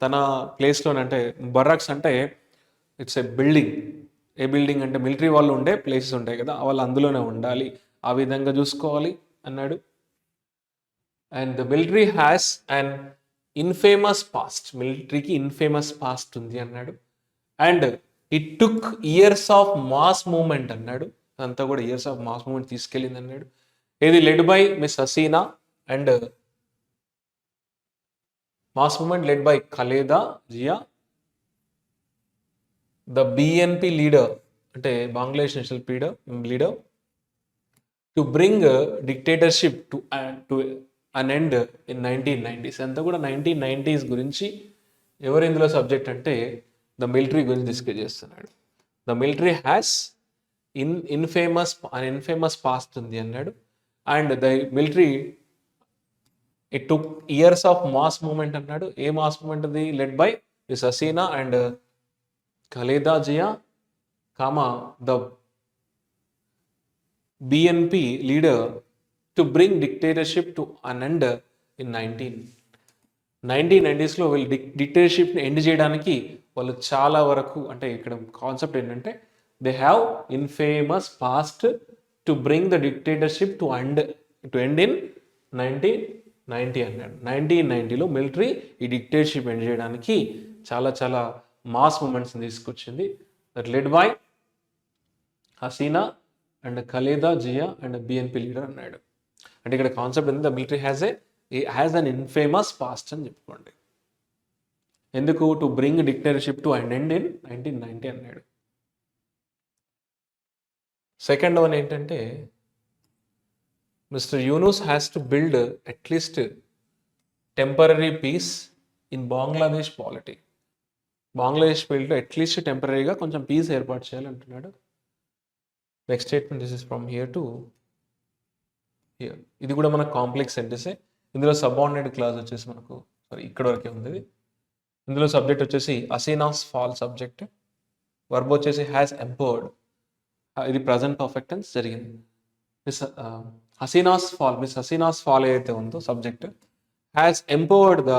తన ప్లేస్లోనే, అంటే బరాక్స్ అంటే it's a building. A building అంటే మిలిటరీ వాళ్ళు ఉండే ప్లేసెస్ ఉంటాయి కదా, వాళ్ళు అందులోనే ఉండాలి, ఆ విధంగా చూసుకోవాలి అన్నాడు. And the military has and infamous past, మిలిటరీకి ఇన్ఫేమస్ పాస్ట్ ఉంది అన్నాడు. And it took years of mass movement అన్నాడు. అదంతా కూడా ఇయర్స్ ఆఫ్ మాస్ మూమెంట్ తీసుకెళ్ళింది అన్నాడు. ఇది led by miss Hasina and mass movement led by Khaleda Zia. The BNP leader అంటే Bangladesh national leader to bring dictatorship to an end in 1990s. అంతా కూడా 1990s గురించి. ఎవరు ఇందులో సబ్జెక్ట్ అంటే ద మిలిటరీ గురించి డిస్కస్ చేస్తున్నాడు. The military has infamous past ఉంది అన్నాడు. And the military it took years of mass movement అన్నాడు. ఏ మాస్ మూమెంట్ అది? Led by miss Hasina and Khaleda Jiya comma the BNP leader to bring dictatorship to an end in 1990s వీళ్ళు డిక్టేటర్షిప్ని end చేయడానికి వాళ్ళు చాలా వరకు, అంటే ఇక్కడ కాన్సెప్ట్ ఏంటంటే they have infamous past to bring the dictatorship to end in 1990 అన్నాడు. 1990లో మిలిటరీ ఈ డిక్టేటర్షిప్ ఎండ్ చేయడానికి చాలా చాలా మాస్ మూమెంట్స్ని తీసుకొచ్చింది. That led by Hasina and Khaleda Zia and BNP leader అన్నాడు. అంటే ఇక్కడ కాన్సెప్ట్ ఏంటంటే the military has an infamous past అని చెప్పుకోండి. ఎందుకు? To bring dictatorship to and end in 1990 అన్నాడు. సెకండ్ వన్ ఏంటంటే mister Yunus has to build at least temporary peace in Bangladesh polity. Bangladesh ఫీల్డ్లో అట్లీస్ట్ టెంపరీగా కొంచెం పీస్ ఏర్పాటు చేయాలంటున్నాడు. Next statement this is from here to here. ఇది కూడా మనకు కాంప్లెక్స్ సెంటెన్సే. ఇందులో సబార్డినేట్ క్లాస్ వచ్చేసి మనకు ఇక్కడ వరకే ఉంది. ఇందులో సబ్జెక్ట్ వచ్చేసి హసీనాస్ ఫాల్ సబ్జెక్ట్. వర్బ్ వచ్చేసి హ్యాస్ ఎంపవర్డ్. ఇది ప్రజెంట్ పర్ఫెక్ట్ టెన్స్ జరిగింది. మిస్ హసీనాస్ ఫాల్ ఏదైతే ఉందో subject has empowered the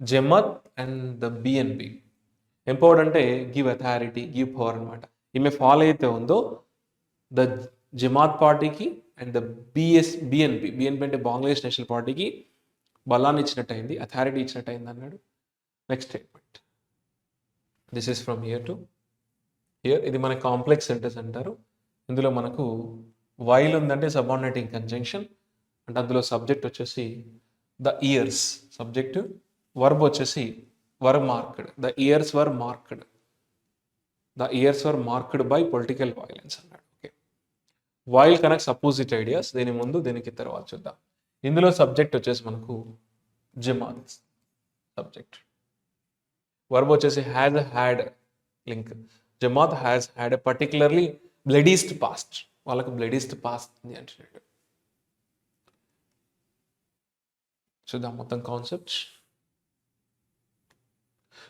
Jamaat and the BNP. Empowered అంటే గివ్ అథారిటీ, గివ్ పవర్ అనమాట. ఈమె ఫాల్ అయితే ఉందో ద జమాత్ పార్టీకి అండ్ ద బిఎన్పి అంటే బంగ్లాదేశ్ నేషనల్ పార్టీకి బలాన్ని ఇచ్చినట్టు అయింది, అథారిటీ ఇచ్చినట్టు అయింది అన్నాడు. Next statement this is from here to here. ఇది మన కాంప్లెక్స్ సెంటెన్స్ అంటారు. ఇందులో మనకు వైల్ ఉందంటే సబార్డినేటింగ్ కంజంక్షన్. అంటే అందులో సబ్జెక్ట్ వచ్చేసి ద ఇయర్స్ సబ్జెక్ట్, వర్బ్ వచ్చేసి were marked. The years were marked by political violence అన్నాడు. Okay, while connects opposite ideas. దీని ముందు దీనికి తర్వాత చూద్దాం. ఇందులో సబ్జెక్ట్ వచ్చేసి మనకు జమాత్ సబ్జెక్ట్. వర్బ్ వచ్చేసి had link. Jamaat had a particularly bloodiest past. వాళ్ళకు బ్లడీస్ట్ పాస్ట్ ఉంది అంటున్నాడు. చూద్దాం మొత్తం concept.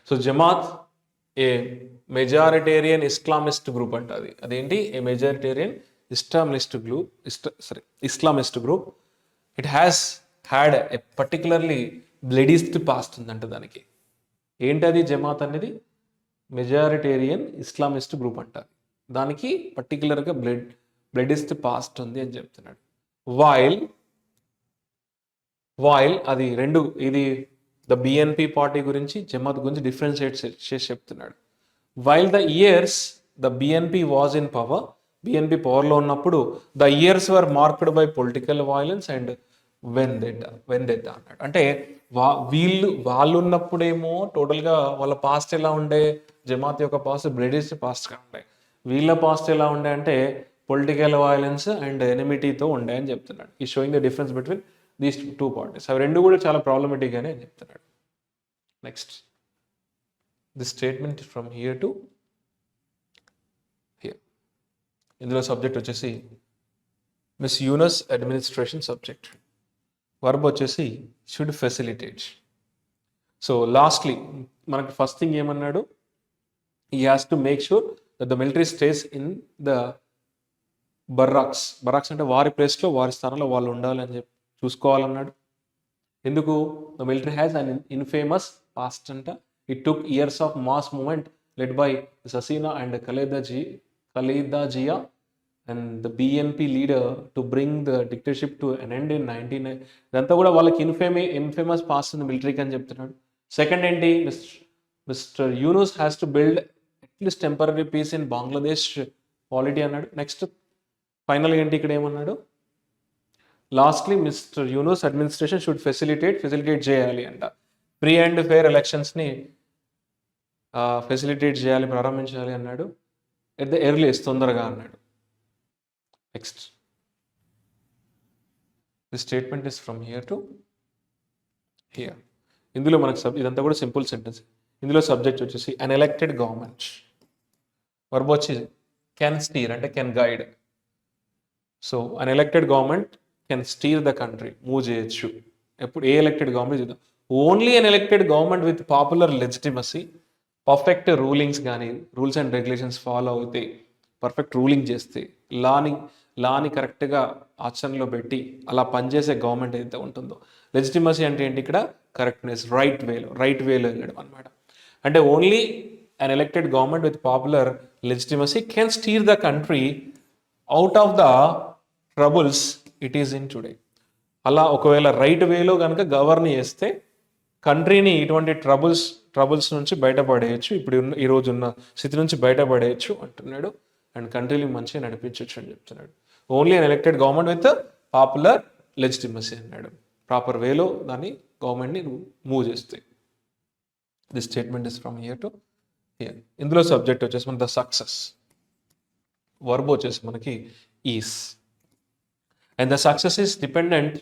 So Jamaat a majoritarian Islamist group అంటది. అదేంటి? A majoritarian Islamist group. It has had a particularly bloodiest past ఉందంట దానికి. ఏంటది? జమాత్ అనేది మెజారిటేరియన్ ఇస్లామిస్ట్ గ్రూప్ అంటారు. దానికి పర్టికులర్గా బ్లడీస్ట్ పాస్ట్ ఉంది అని చెప్తున్నాడు. వైల్ అది రెండు, ఇది ద బిఎన్పి పార్టీ గురించి జమాత్ గురించి డిఫరెన్షియేట్ చేసి చెప్తున్నాడు. While the years the BNP was in power, BNP పవర్లో ఉన్నప్పుడు the years were marked by political violence and vendetta అన్నాడు. అంటే వాళ్ళు ఉన్నప్పుడేమో టోటల్గా వాళ్ళ పాస్ట్ ఎలా ఉండే, జమాత్ యొక్క పాస్ట్ బ్రిటిష్ పాస్ట్గా ఉండే. వీళ్ళ పాస్ట్ ఎలా ఉండే అంటే పొలిటికల్ వైలెన్స్ అండ్ ఎనిమిటీతో ఉండే అని చెప్తున్నాడు. ఈ showing the difference between these two parties. అవి రెండు కూడా చాలా ప్రాబ్లమేటిక్ అని చెప్తున్నాడు. Next this statement from here to here. ఇందులో సబ్జెక్ట్ వచ్చేసి miss Yunus administration subject. Verb వచ్చేసి షుడ్ ఫెసిలిటేట్. సో లాస్ట్లీ మనకి ఫస్ట్ థింగ్ ఏమన్నాడు? He has to make sure that the military stays in the barracks అంటే వారి ప్లేస్లో, వారి స్థానంలో వాళ్ళు ఉండాలి అని చెప్పి చూసుకోవాలన్నాడు. ఎందుకు? The military has an infamous past అంట. It took years of mass movement led by Hasina and Khaleda Zia and the BNP leader to bring the dictatorship to an end in 1990. ఇదంతా కూడా వాళ్ళకి ఇన్ఫేమస్ పాస్ట్ ఉంది మిలిటరీకి అని చెప్తున్నాడు. సెకండ్ ఏంటి? Mister Yunus has to build establish temporary peace in Bangladesh polity అన్నాడు. Next final ఏంటి ఇక్కడ ఏమన్నాడు, lastly mister Yunus administration should facilitate చేయాలి అంట, ఫ్రీ అండ్ ఫెయిర్ ఎలక్షన్స్ని ఫెసిలిటేట్ చేయాలి, ప్రారంభించాలి అన్నాడు. ఎట్ ద ఎర్లీయెస్ట్, తొందరగా అన్నాడు. Next the statement is from here to here. ఇందులో మనకు ఇదంతా కూడా సింపుల్ సెంటెన్స్. ఇందులో సబ్జెక్ట్ వచ్చేసి అన్ ఎలక్టెడ్ గవర్నమెంట్, వర్బ్ వచ్చి కెన్ స్టీర్ అంటే can guide. So an elected government can steer the country, move చేయొచ్చు. ఎప్పుడు ఏ ఎలక్టెడ్ గవర్నమెంట్ చూద్దాం, only an elected government with popular legitimacy, perfect rulings కానీ రూల్స్ అండ్ రెగ్యులేషన్స్ ఫాలో అవుతే, perfect ruling చేస్తే, లాని కరెక్ట్గా ఆచరణలో పెట్టి అలా పనిచేసే గవర్నమెంట్ ఏదైతే ఉంటుందో. లెజిటిమసీ అంటే ఏంటి ఇక్కడ, కరెక్ట్నెస్, రైట్ వేలో వెళ్ళడం అనమాట. అంటే only an elected government with popular legitimacy can steer the country out of the troubles it is in today. అలా ఒకవేళ రైట్ వేలో కనుక గవర్న్ చేస్తే కంట్రీని ఇటువంటి ట్రబుల్స్ నుంచి బయటపడేయచ్చు, ఇప్పుడు ఈ రోజు ఉన్న స్థితి నుంచి బయటపడేయచ్చు అంటున్నాడు. అండ్ కంట్రీని మంచిగా నడిపించవచ్చు అని చెప్తున్నాడు. Only an elected government with popular legitimacy అన్నాడు. ప్రాపర్ వేలో దాన్ని గవర్నమెంట్ని మూవ్ చేస్తాయి. This statement is from here to here. ఇందులో సబ్జెక్ట్ వచ్చేసి మన ద సక్సెస్, వర్బ్ వచ్చేసి మనకి is. And the success is dependent,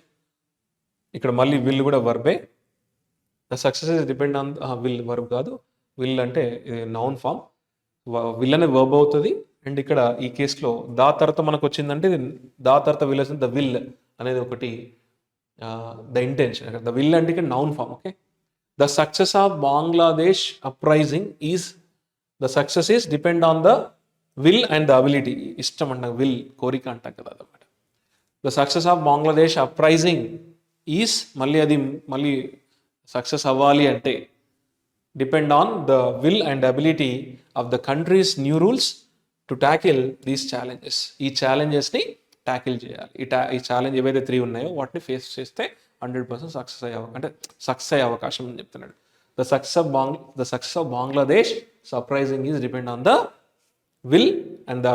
ఇక్కడ మళ్ళీ విల్ కూడా వర్బే. The success is depend on will, verb కాదు. విల్ అంటే ఇది నౌన్ ఫామ్, విల్ అనేది వర్బ్ అవుతుంది. అండ్ ఇక్కడ ఈ కేసులో దా తర్వాత మనకు వచ్చిందంటే దా తర్వాత విల్ వచ్చింది, ద విల్ అనేది ఒకటి ద ఇంటెన్షన్. ద విల్ అంటే ఇక్కడ noun form. Okay, the success of Bangladesh uprising is, the success is depend on the will and the ability. ఇష్టం అంటాం, విల్ కోరిక అంటాం కదా అన్నమాట. The success of Bangladesh uprising is, మళ్ళీ సక్సెస్ అవ్వాలి అంటే depend on the will and ability of the country's new rules to tackle these challenges. ఈ ఛాలెంజెస్ని ట్యాకిల్ చేయాలి. ఈ ఛాలెంజ్ ఏవైతే 3 ఉన్నాయో వాటిని ఫేస్ చేస్తే 100% సక్సెస్ అయ్యే అవకాశం అని చెప్తున్నాడు. The success of Bangladesh surprising is depend on the will and the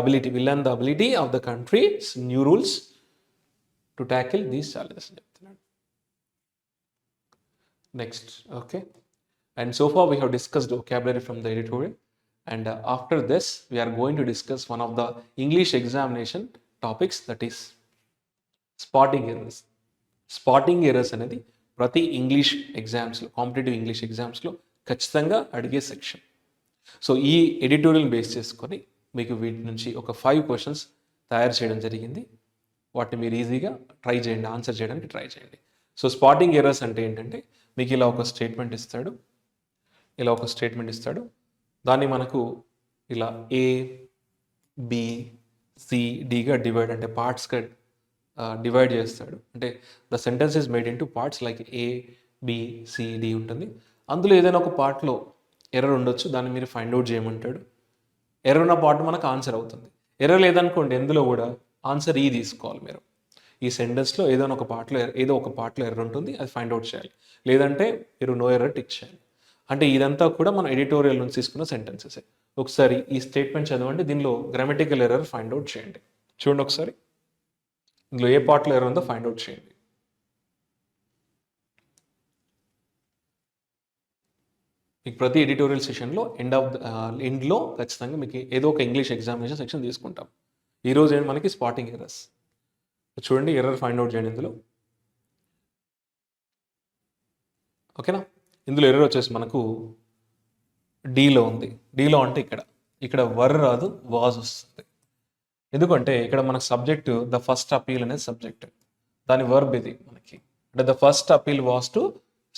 ability of the country's new rules to tackle these challenges అని చెప్తున్నాడు. Next, okay, and so far we have discussed vocabulary from the editorial, and after this we are going to discuss one of the English examination topics, that is spotting errors. Spotting errors అనేది ప్రతి English ఎగ్జామ్స్లో, competitive English ఎగ్జామ్స్లో ఖచ్చితంగా అడిగే section. So ఈ editorial base చేసుకొని మీకు వీటి నుంచి ఒక 5 క్వశ్చన్స్ తయారు చేయడం జరిగింది. వాటిని మీరు ఈజీగా ట్రై చేయండి, ఆన్సర్ చేయడానికి ట్రై చేయండి. సో స్పాటింగ్ ఎర్రర్స్ అంటే ఏంటంటే, మీకు ఇలా ఒక స్టేట్మెంట్ ఇస్తాడు, దాన్ని మనకు ఇలా ఏ బి సి డిగా డివైడ్, అంటే పార్ట్స్గా డివైడ్ చేస్తాడు. అంటే the sentence is made into parts like A B C D ఉంటుంది. అందులో ఏదైనా ఒక పార్ట్లో ఎర్రర్ ఉండొచ్చు, దాన్ని మీరు ఫైండ్ అవుట్ చేయమంటాడు. ఎర్రర్ ఉన్న పార్ట్ మనకు ఆన్సర్ అవుతుంది. ఎర్రర్ లేదనుకోండి, ఎందులో కూడా ఆన్సర్ ఈ తీసుకోవాలి మీరు. ఈ సెంటెన్స్లో ఏదో ఒక పార్ట్లో ఎర్రర్ ఉంటుంది, అది ఫైండ్ అవుట్ చేయాలి. లేదంటే మీరు నో ఎర్రర్ టిక్ చేయాలి. అంటే ఇదంతా కూడా మన ఎడిటోరియల్ నుంచి తీసుకున్న సెంటెన్సెస్. ఒకసారి ఈ స్టేట్మెంట్ చదవండి, దీనిలో గ్రామటికల్ ఎర్రర్ ఫైండ్ అవుట్ చేయండి. చూడండి ఒకసారి, ఇందులో ఏ పార్ట్లో ఎర్రర్ ఉందో ఫైండ్ అవుట్ చేయండి. మీకు ప్రతి ఎడిటోరియల్ సెషన్లో ఎండ్లో ఖచ్చితంగా మీకు ఏదో ఒక ఇంగ్లీష్ ఎగ్జామినేషన్ సెక్షన్ తీసుకుంటాం. ఈరోజు ఏంటి మనకి స్పాటింగ్ ఎర్రర్స్. చూడండి, ఎర్రర్ ఫైండ్ అవుట్ చేయండి ఇందులో. ఓకేనా, ఇందులో ఎర్రర్ వచ్చేసి మనకు డీలో ఉంది. డీలో అంటే ఇక్కడ వర్ రాదు, వాజ్ వస్తుంది. ఎందుకంటే ఇక్కడ మనకు సబ్జెక్టు ద ఫస్ట్ అపీల్ అనేది సబ్జెక్ట్, దాని వర్బ్ ఇది మనకి. అంటే the first appeal was to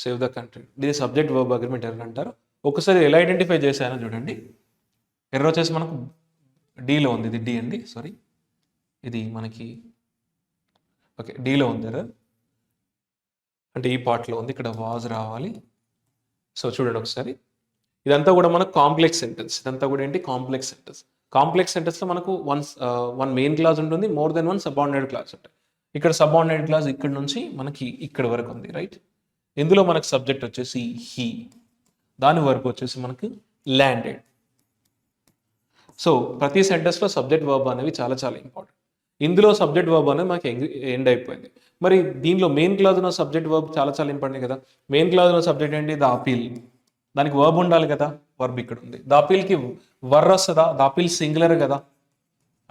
save the country. ఇది సబ్జెక్ట్ వర్బ్ అగ్రిమెంట్ ఎర్రర్ అంటారు. ఒకసారి ఎలా ఐడెంటిఫై చేశానో చూడండి. ఎర్రర్ వచ్చేసి మనకు డీలో ఉంది, ఇది డి అండి, సారీ, ఇది మనకి ఓకే డీలో ఉంది ఎర్రర్. అంటే ఈ పార్ట్లో ఉంది, ఇక్కడ వాజ్ రావాలి. సో చూడండి ఒకసారి, ఇదంతా కూడా మనకు కాంప్లెక్స్ సెంటెన్స్. ఇదంతా కూడా ఏంటి, కాంప్లెక్స్ సెంటెన్స్. కాంప్లెక్స్ సెంటెన్స్లో మనకు వన్ మెయిన్ క్లాజ్ ఉంటుంది, more than one subordinate clause ఉంటాయి. ఇక్కడ సబార్డినేట్ క్లాజ్ ఇక్కడ నుంచి మనకి ఇక్కడ వరకు ఉంది, రైట్. ఇందులో మనకు సబ్జెక్ట్ వచ్చేసి హీ, దాని వరకు వచ్చేసి మనకి ల్యాండెడ్. సో ప్రతి సెంటెన్స్లో సబ్జెక్ట్ వర్బ్ అనేవి చాలా చాలా ఇంపార్టెంట్. ఇందులో సబ్జెక్ట్ వర్బ్ అనేది మాకు ఎండ్ అయిపోయింది. మరి దీనిలో మెయిన్ క్లాజ్ ఉన్న సబ్జెక్ట్ వర్బ్ చాలా చాలా ఇంపార్టెంట్ కదా. మెయిన్ క్లాజ్ ఉన్న సబ్జెక్ట్ ఏంటి? The appeal. దానికి వర్బ్ ఉండాలి కదా, వర్బ్ ఇక్కడ ఉంది. ద అపీల్కి వర్ వస్తుందా? ద అపీల్ సింగులర్ కదా,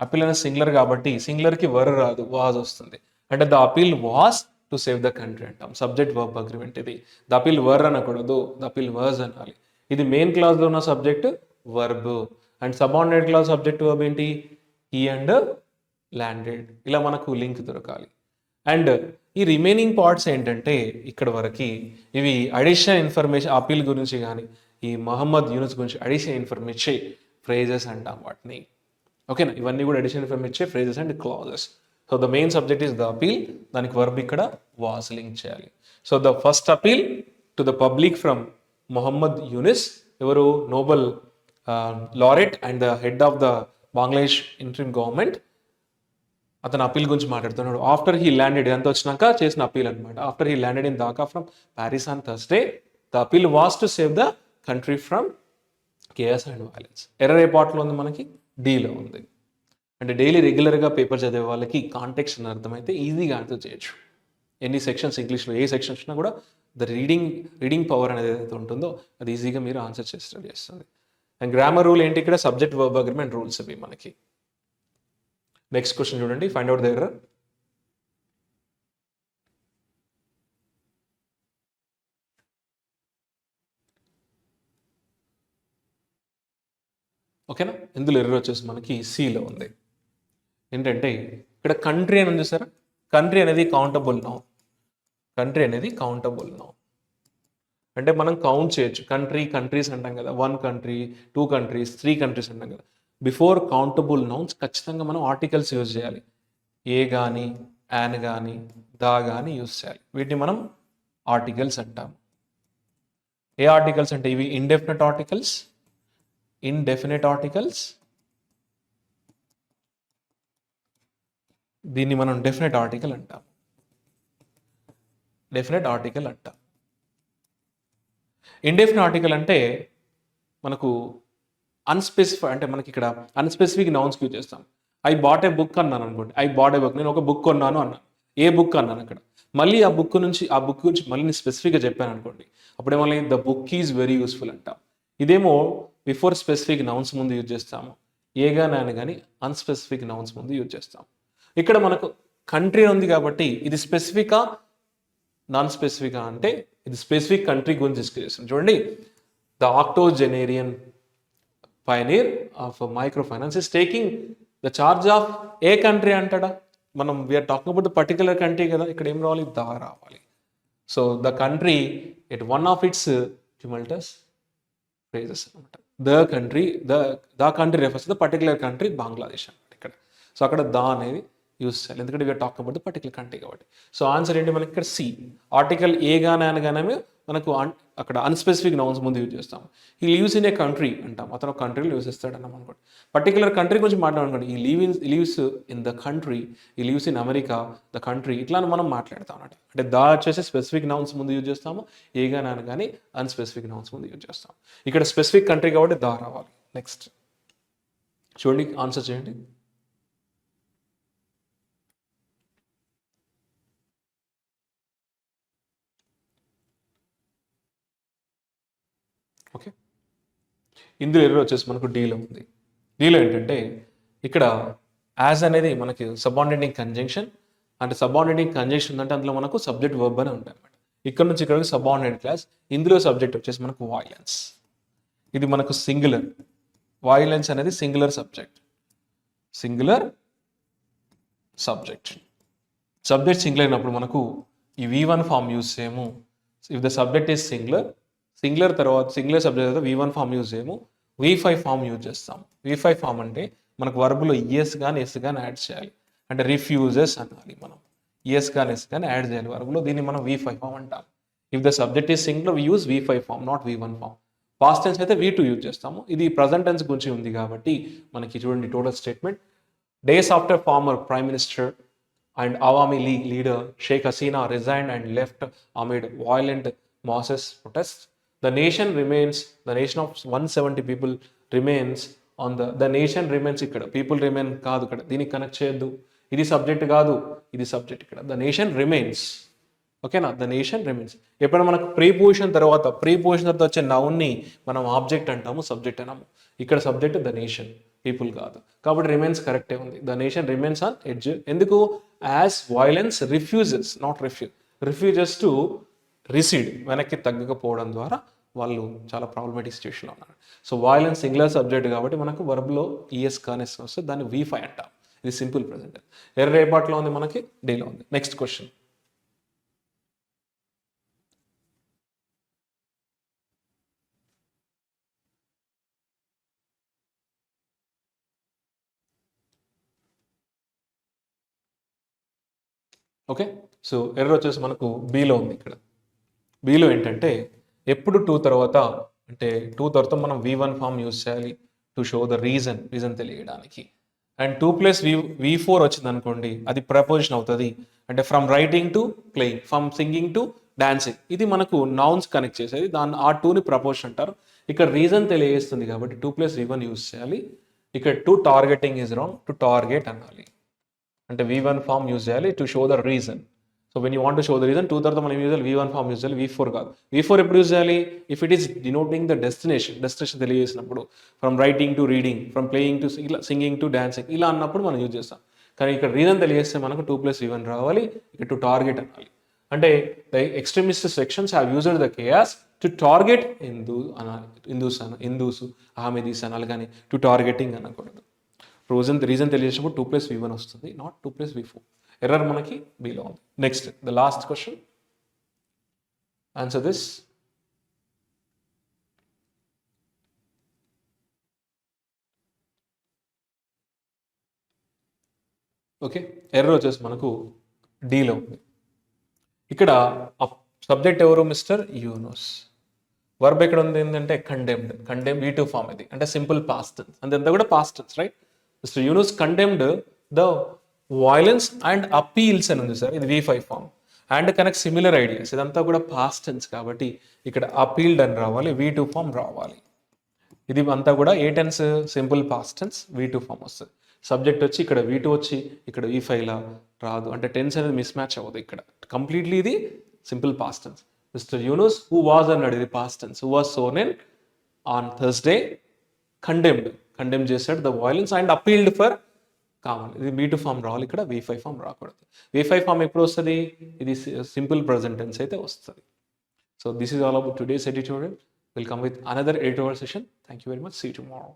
అపీల్ అనేది సింగులర్ కాబట్టి సింగులర్కి వర్ రాదు, వాజ్ వస్తుంది. అంటే the appeal was to save the country అంటాం. సబ్జెక్ట్ వర్బ్ అగ్రిమెంట్ ఇది. ద అపీల్ వర్ అనకూడదు, ద అపీల్ వాజ్ అనాలి. ఇది మెయిన్ క్లాజ్లో ఉన్న subject verb. And subordinate clause subject verb ఏంటి? ఈ అండ్ ల్యాండెడ్. ఇలా మనకు లింక్ దొరకాలి. అండ్ ఈ రిమైనింగ్ పార్ట్స్ ఏంటంటే ఇక్కడ వరకు ఇవి అడిషనల్ ఇన్ఫర్మేషన్, అపీల్ గురించి కానీ ఈ మహమ్మద్ యూనుస్ గురించి అడిషనల్ ఇన్ఫర్మేషన్ ఇచ్చే ఫ్రేజెస్ అంటాం వాటిని. ఓకేనా, ఇవన్నీ కూడా అడిషనల్ ఇన్ఫర్మేషన్ ఇచ్చే phrases and clauses. So the main subject is the appeal, దానికి వర్బ్ ఇక్కడ వాస్ లింక్ చేయాలి. So the first appeal to the public from Mohammad Yunus, ఎవరు? Nobel laureate and the head of the Bangladesh interim government. అతను appeal గురించి మాట్లాడుతున్నాడు. After he landed, ఎంత వచ్చినాక చేసిన అపీల్ అనమాట. After he landed in Dhaka from Paris on Thursday, the appeal was to save the country from chaos and violence. Error ఏ పార్ట్లో ఉంది? మనకి డీలో ఉంది. అంటే డైలీ రెగ్యులర్గా పేపర్ చదివే వాళ్ళకి కాంటెక్స్ట్ అని అర్థమైతే ఈజీగా ఆన్సర్ చేయొచ్చు. ఎన్ని సెక్షన్స్ ఇంగ్లీష్లో ఏ సెక్షన్స్ ఉన్నా కూడా ద రీడింగ్ పవర్ అనేది ఏదైతే ఉంటుందో అది ఈజీగా మీరు ఆన్సర్ చేస్తుంది. అండ్ గ్రామర్ రూల్ ఏంటి? ఇక్కడ సబ్జెక్ట్ వర్బ్ అగ్రిమెంట్ రూల్స్ అవి మనకి. నెక్స్ట్ క్వశ్చన్ చూడండి, ఫైండ్ అవుట్ ద ఎర్రర్. ఓకేనా, ఇందులో ఎర్రర్ వచ్చేసి మనకి సిలో ఉంది. ఏంటంటే ఇక్కడ కంట్రీ అని ఉంది చూసారా, కంట్రీ అనేది కౌంటబుల్ నౌన్. కంట్రీ అనేది కౌంటబుల్ నౌన్ అంటే మనం కౌంట్ చేయొచ్చు. కంట్రీస్ అంటాం కదా, 1 కంట్రీ, 2 కంట్రీస్, 3 కంట్రీస్ అంటాం కదా. బిఫోర్ కౌంటబుల్ నౌన్స్ ఖచ్చితంగా మనం ఆర్టికల్స్ యూజ్ చేయాలి. ఏ కానీ, యాన్ కానీ, దా కానీ యూజ్ చేయాలి. వీటిని మనం ఆర్టికల్స్ అంటాం. ఏ ఆర్టికల్స్ అంటే ఇవి ఇండెఫినెట్ ఆర్టికల్స్, దీన్ని మనం డెఫినెట్ ఆర్టికల్ అంటాం. ఇండెఫినెట్ ఆర్టికల్ అంటే మనకు అన్స్పెసిఫై, అంటే మనకి ఇక్కడ అన్స్పెసిఫిక్ నౌన్స్ యూజ్ చేస్తాం. ఐ బాట్ ఏ బుక్ అన్నాను అనుకోండి, ఐ బాట్ ఏ బుక్, నేను ఒక బుక్ కొన్నాను అన్నాను. ఏ బుక్ అన్నాను అక్కడ. మళ్ళీ ఆ బుక్ గురించి మళ్ళీ నేను స్పెసిఫిక్గా చెప్పాను అనుకోండి, అప్పుడే మళ్ళీ the book is very useful అంటాం. ఇదేమో బిఫోర్ స్పెసిఫిక్ నౌన్స్ ముందు యూజ్ చేస్తాము, ఏగా నాని కానీ అన్స్పెసిఫిక్ నౌన్స్ ముందు యూజ్ చేస్తాం. ఇక్కడ మనకు కంట్రీ ఉంది కాబట్టి ఇది స్పెసిఫికా నాన్ స్పెసిఫికా అంటే ఇది స్పెసిఫిక్ కంట్రీ గురించి డిస్కస్ చేస్తాం. చూడండి, the octogenarian pioneer of micro finance is taking the charge of a country అంటాడా. మనం we're talking about the particular country కదా, ఇక్కడ ఏం రావాలి? దా రావాలి. So the country at one of its tumultuous phrases అనమాట. The country refers the particular country Bangladesh అనమాట ఇక్కడ. సో అక్కడ దా అనేది యూస్ చేయాలి, ఎందుకంటే we're talking about the particular country కాబట్టి. సో ఆన్సర్ ఏంటి మనకి ఇక్కడ? సి. ఆర్టికల్ ఏ గానే అనగానే మనకు అక్కడ అన్స్పెసిఫిక్ నౌన్స్ ముందు యూజ్ చేస్తాం. ఈ లీవ్స్ ఇన్ ఏ కంట్రీ అంటాం, అతను ఒక కంట్రీలో యూజ్ చేస్తాడు అన్నాం అనుకోండి. పర్టికులర్ కంట్రీ గురించి మాట్లాడుకోండి, ఈ లీవ్స్ ఇన్ ద కంట్రీ, ఈ leaves in America, the country, ఇట్లా మనం మాట్లాడతాం అన్నట్టు. అంటే దా వచ్చేసి స్పెసిఫిక్ నౌన్స్ ముందు యూజ్ చేస్తాము, ఏగా నాన్న కానీ అన్స్పెసిఫిక్ నౌన్స్ ముందు యూజ్ చేస్తాం. ఇక్కడ స్పెసిఫిక్ కంట్రీ కాబట్టి దా రావాలి. నెక్స్ట్ చూడండి, ఆన్సర్ చేయండి. ఓకే, ఇందులో ఎర్రర్ వచ్చేసి మనకు డీలో ఉంది. డీలో ఏంటంటే ఇక్కడ యాజ్ అనేది మనకి సబార్డినేటింగ్ కంజంక్షన్, అంటే సబార్డినేటింగ్ కంజంక్షన్ ఉందంటే అందులో మనకు సబ్జెక్ట్ వర్బ్ అని ఉంటాయి అన్నమాట. ఇక్కడ నుంచి ఇక్కడికి సబార్డినేట్ క్లాస్. ఇందులో సబ్జెక్ట్ వచ్చేసి మనకు వాయిలెన్స్. ఇది మనకు సింగులర్. వాయిలెన్స్ అనేది సింగులర్ సబ్జెక్ట్. సబ్జెక్ట్ సింగులర్ అయినప్పుడు మనకు ఈ V1 ఫామ్ యూజ్ చేయము. If the subject is singular తర్వాత సింగులర్ సబ్జెక్ట్ తర్వాత V1 ఫామ్ యూజ్ చేయము, V5 ఫామ్ యూజ్ చేస్తాం. V5 ఫామ్ అంటే మనకు వర్బ్లో ES కానీ ఎస్ కానీ యాడ్ చేయాలి. అంటే రిఫ్యూజెస్ అనాలి మనం. ES కానీ ఎస్ కానీ యాడ్ చేయాలి వర్బ్లో, దీన్ని మనం V5 ఫామ్ అంటాం. If the subject is singular we use V5 form, not V1 form. Past tense అయితే V2 యూజ్ చేస్తాము. ఇది ప్రజెంట్ టెన్స్ గురించి ఉంది కాబట్టి మనకి చూడండి total statement. Days after farmer prime minister and Awami League leader Sheikh Hasina resigned and left amid violent masses protests. The nation of 170 people remains on the nation remains ఇక్కడ people remain కాదు, ఇక్కడ దీనికి connect చేయొద్దు, ఇది subject కాదు, ఇది subject ఇక్కడ the nation remains. ఓకేనా, ద నేషన్ రిమైన్స్. ఎప్పుడైనా మనకు ప్రీపోజిషన్ తర్వాత వచ్చే నౌన్ని మనం ఆబ్జెక్ట్ అంటాము, సబ్జెక్ట్ అన్నాము. ఇక్కడ సబ్జెక్ట్ ద నేషన్, పీపుల్ కాదు, కాబట్టి రిమైన్స్ కరెక్టే ఉంది. The nation remains on edge. ఎందుకు? As violence refuses to recede, వెనక్కి తగ్గకపోవడం ద్వారా వాళ్ళు చాలా ప్రాబ్లమేటిక్ సిచ్యువేషన్లో ఉన్నారు. సో వైలెన్స్ సింగులర్ సబ్జెక్ట్ కాబట్టి మనకు వర్బ్లో ఈఎస్ కానెస్ వస్తే దాన్ని V5 అంటాం. ఇది సింపుల్ ప్రెజెంట్. ఎర్ర ఏ పార్ట్లో ఉంది? మనకి డీలో ఉంది. Next question. ఓకే, సో ఎర్ర వచ్చేసి మనకు బీలో ఉంది. ఇక్కడ బీలో ఏంటంటే ఎప్పుడు టూ తర్వాత మనం V1 ఫామ్ యూజ్ చేయాలి టు షో ద రీజన్ తెలియడానికి. అండ్ 2+V4 వచ్చింది అనుకోండి, అది ప్రపోజిషన్ అవుతుంది. అంటే from writing to playing, from singing to dancing, ఇది మనకు నౌన్స్ కనెక్ట్ చేసేది, దాన్ని ఆ టూని ప్రపోజిషన్ అంటారు. ఇక్కడ రీజన్ తెలియజేస్తుంది కాబట్టి 2+V1 యూజ్ చేయాలి. ఇక్కడ to targeting is wrong, to target అనాలి. అంటే V1 ఫామ్ యూజ్ చేయాలి to show the reason. So when you want to show the reason, two తర్వాత మనం యూజ్ చేయాలి V1 ఫామ్ యూజ్ చేయాలి, V4 కాదు. V4 ఎప్పుడు యూజ్ చేయాలి? If it is denoting the destination తెలియజేసినప్పుడు, from writing to reading, from playing to ఇలా singing to dancing, ఇలా అన్నప్పుడు మనం యూజ్ చేస్తాం. కానీ ఇక్కడ రీజన్ తెలియజేస్తే మనకు 2+V1 రావాలి. ఇక్కడ టు టార్గెట్ అనాలి. అంటే the extremist sections have used the chaos to target Hindus Ahmadis అనాలి, కానీ టు టార్గెటింగ్ అనకూడదు. రీజన్ తెలియజేసినప్పుడు 2+V1 వస్తుంది, నాట్ 2+V4. ఎర్రర్ మనకి బీలో ఉంది. Next the last question, answer this. Okay, error వచ్చేసి మనకు డీలో ఉంది. ఇక్కడ సబ్జెక్ట్ ఎవరు? మిస్టర్ యూనూస్. వర్బ్ ఎక్కడ ఉంది ఏంటంటే కండెమ్డ్ V2 ఫామ్, ఇది అంటే సింపుల్ పాస్ట్ టెన్స్, అంతా కూడా past tense, right? Mister Yunus condemned the violence and appeals అని ఉంది సార్, ఇది V5 form. And connect similar ideas, ఇదంతా కూడా పాస్ట్ టెన్స్ కాబట్టి ఇక్కడ అపీల్డ్ అని రావాలి, V2 ఫామ్ రావాలి. ఇది అంతా కూడా ఏ tense? Simple past tense, V2 form వస్తుంది. సబ్జెక్ట్ వచ్చి ఇక్కడ V2 వచ్చి ఇక్కడ V5 లా రాదు, అంటే టెన్స్ అనేది మిస్ మ్యాచ్ అవ్వదు. ఇక్కడ కంప్లీట్లీ ఇది simple past tense. Mister Yunus who was అన్నాడు, ఇది past tense. Who was sworn in on Thursday, condemn చేశాడు the violence and appealed for common, ఇది V2 ఫామ్ రావాలి. ఇక్కడ V5 ఫామ్ రాకూడదు. V5 ఫామ్ ఎప్పుడు వస్తుంది? ఇది సింపుల్ ప్రెజెంట్ టెన్స్ అయితే వస్తుంది. So this is all about today's editorial. We'll come with another editorial session. Thank you very much. See you tomorrow.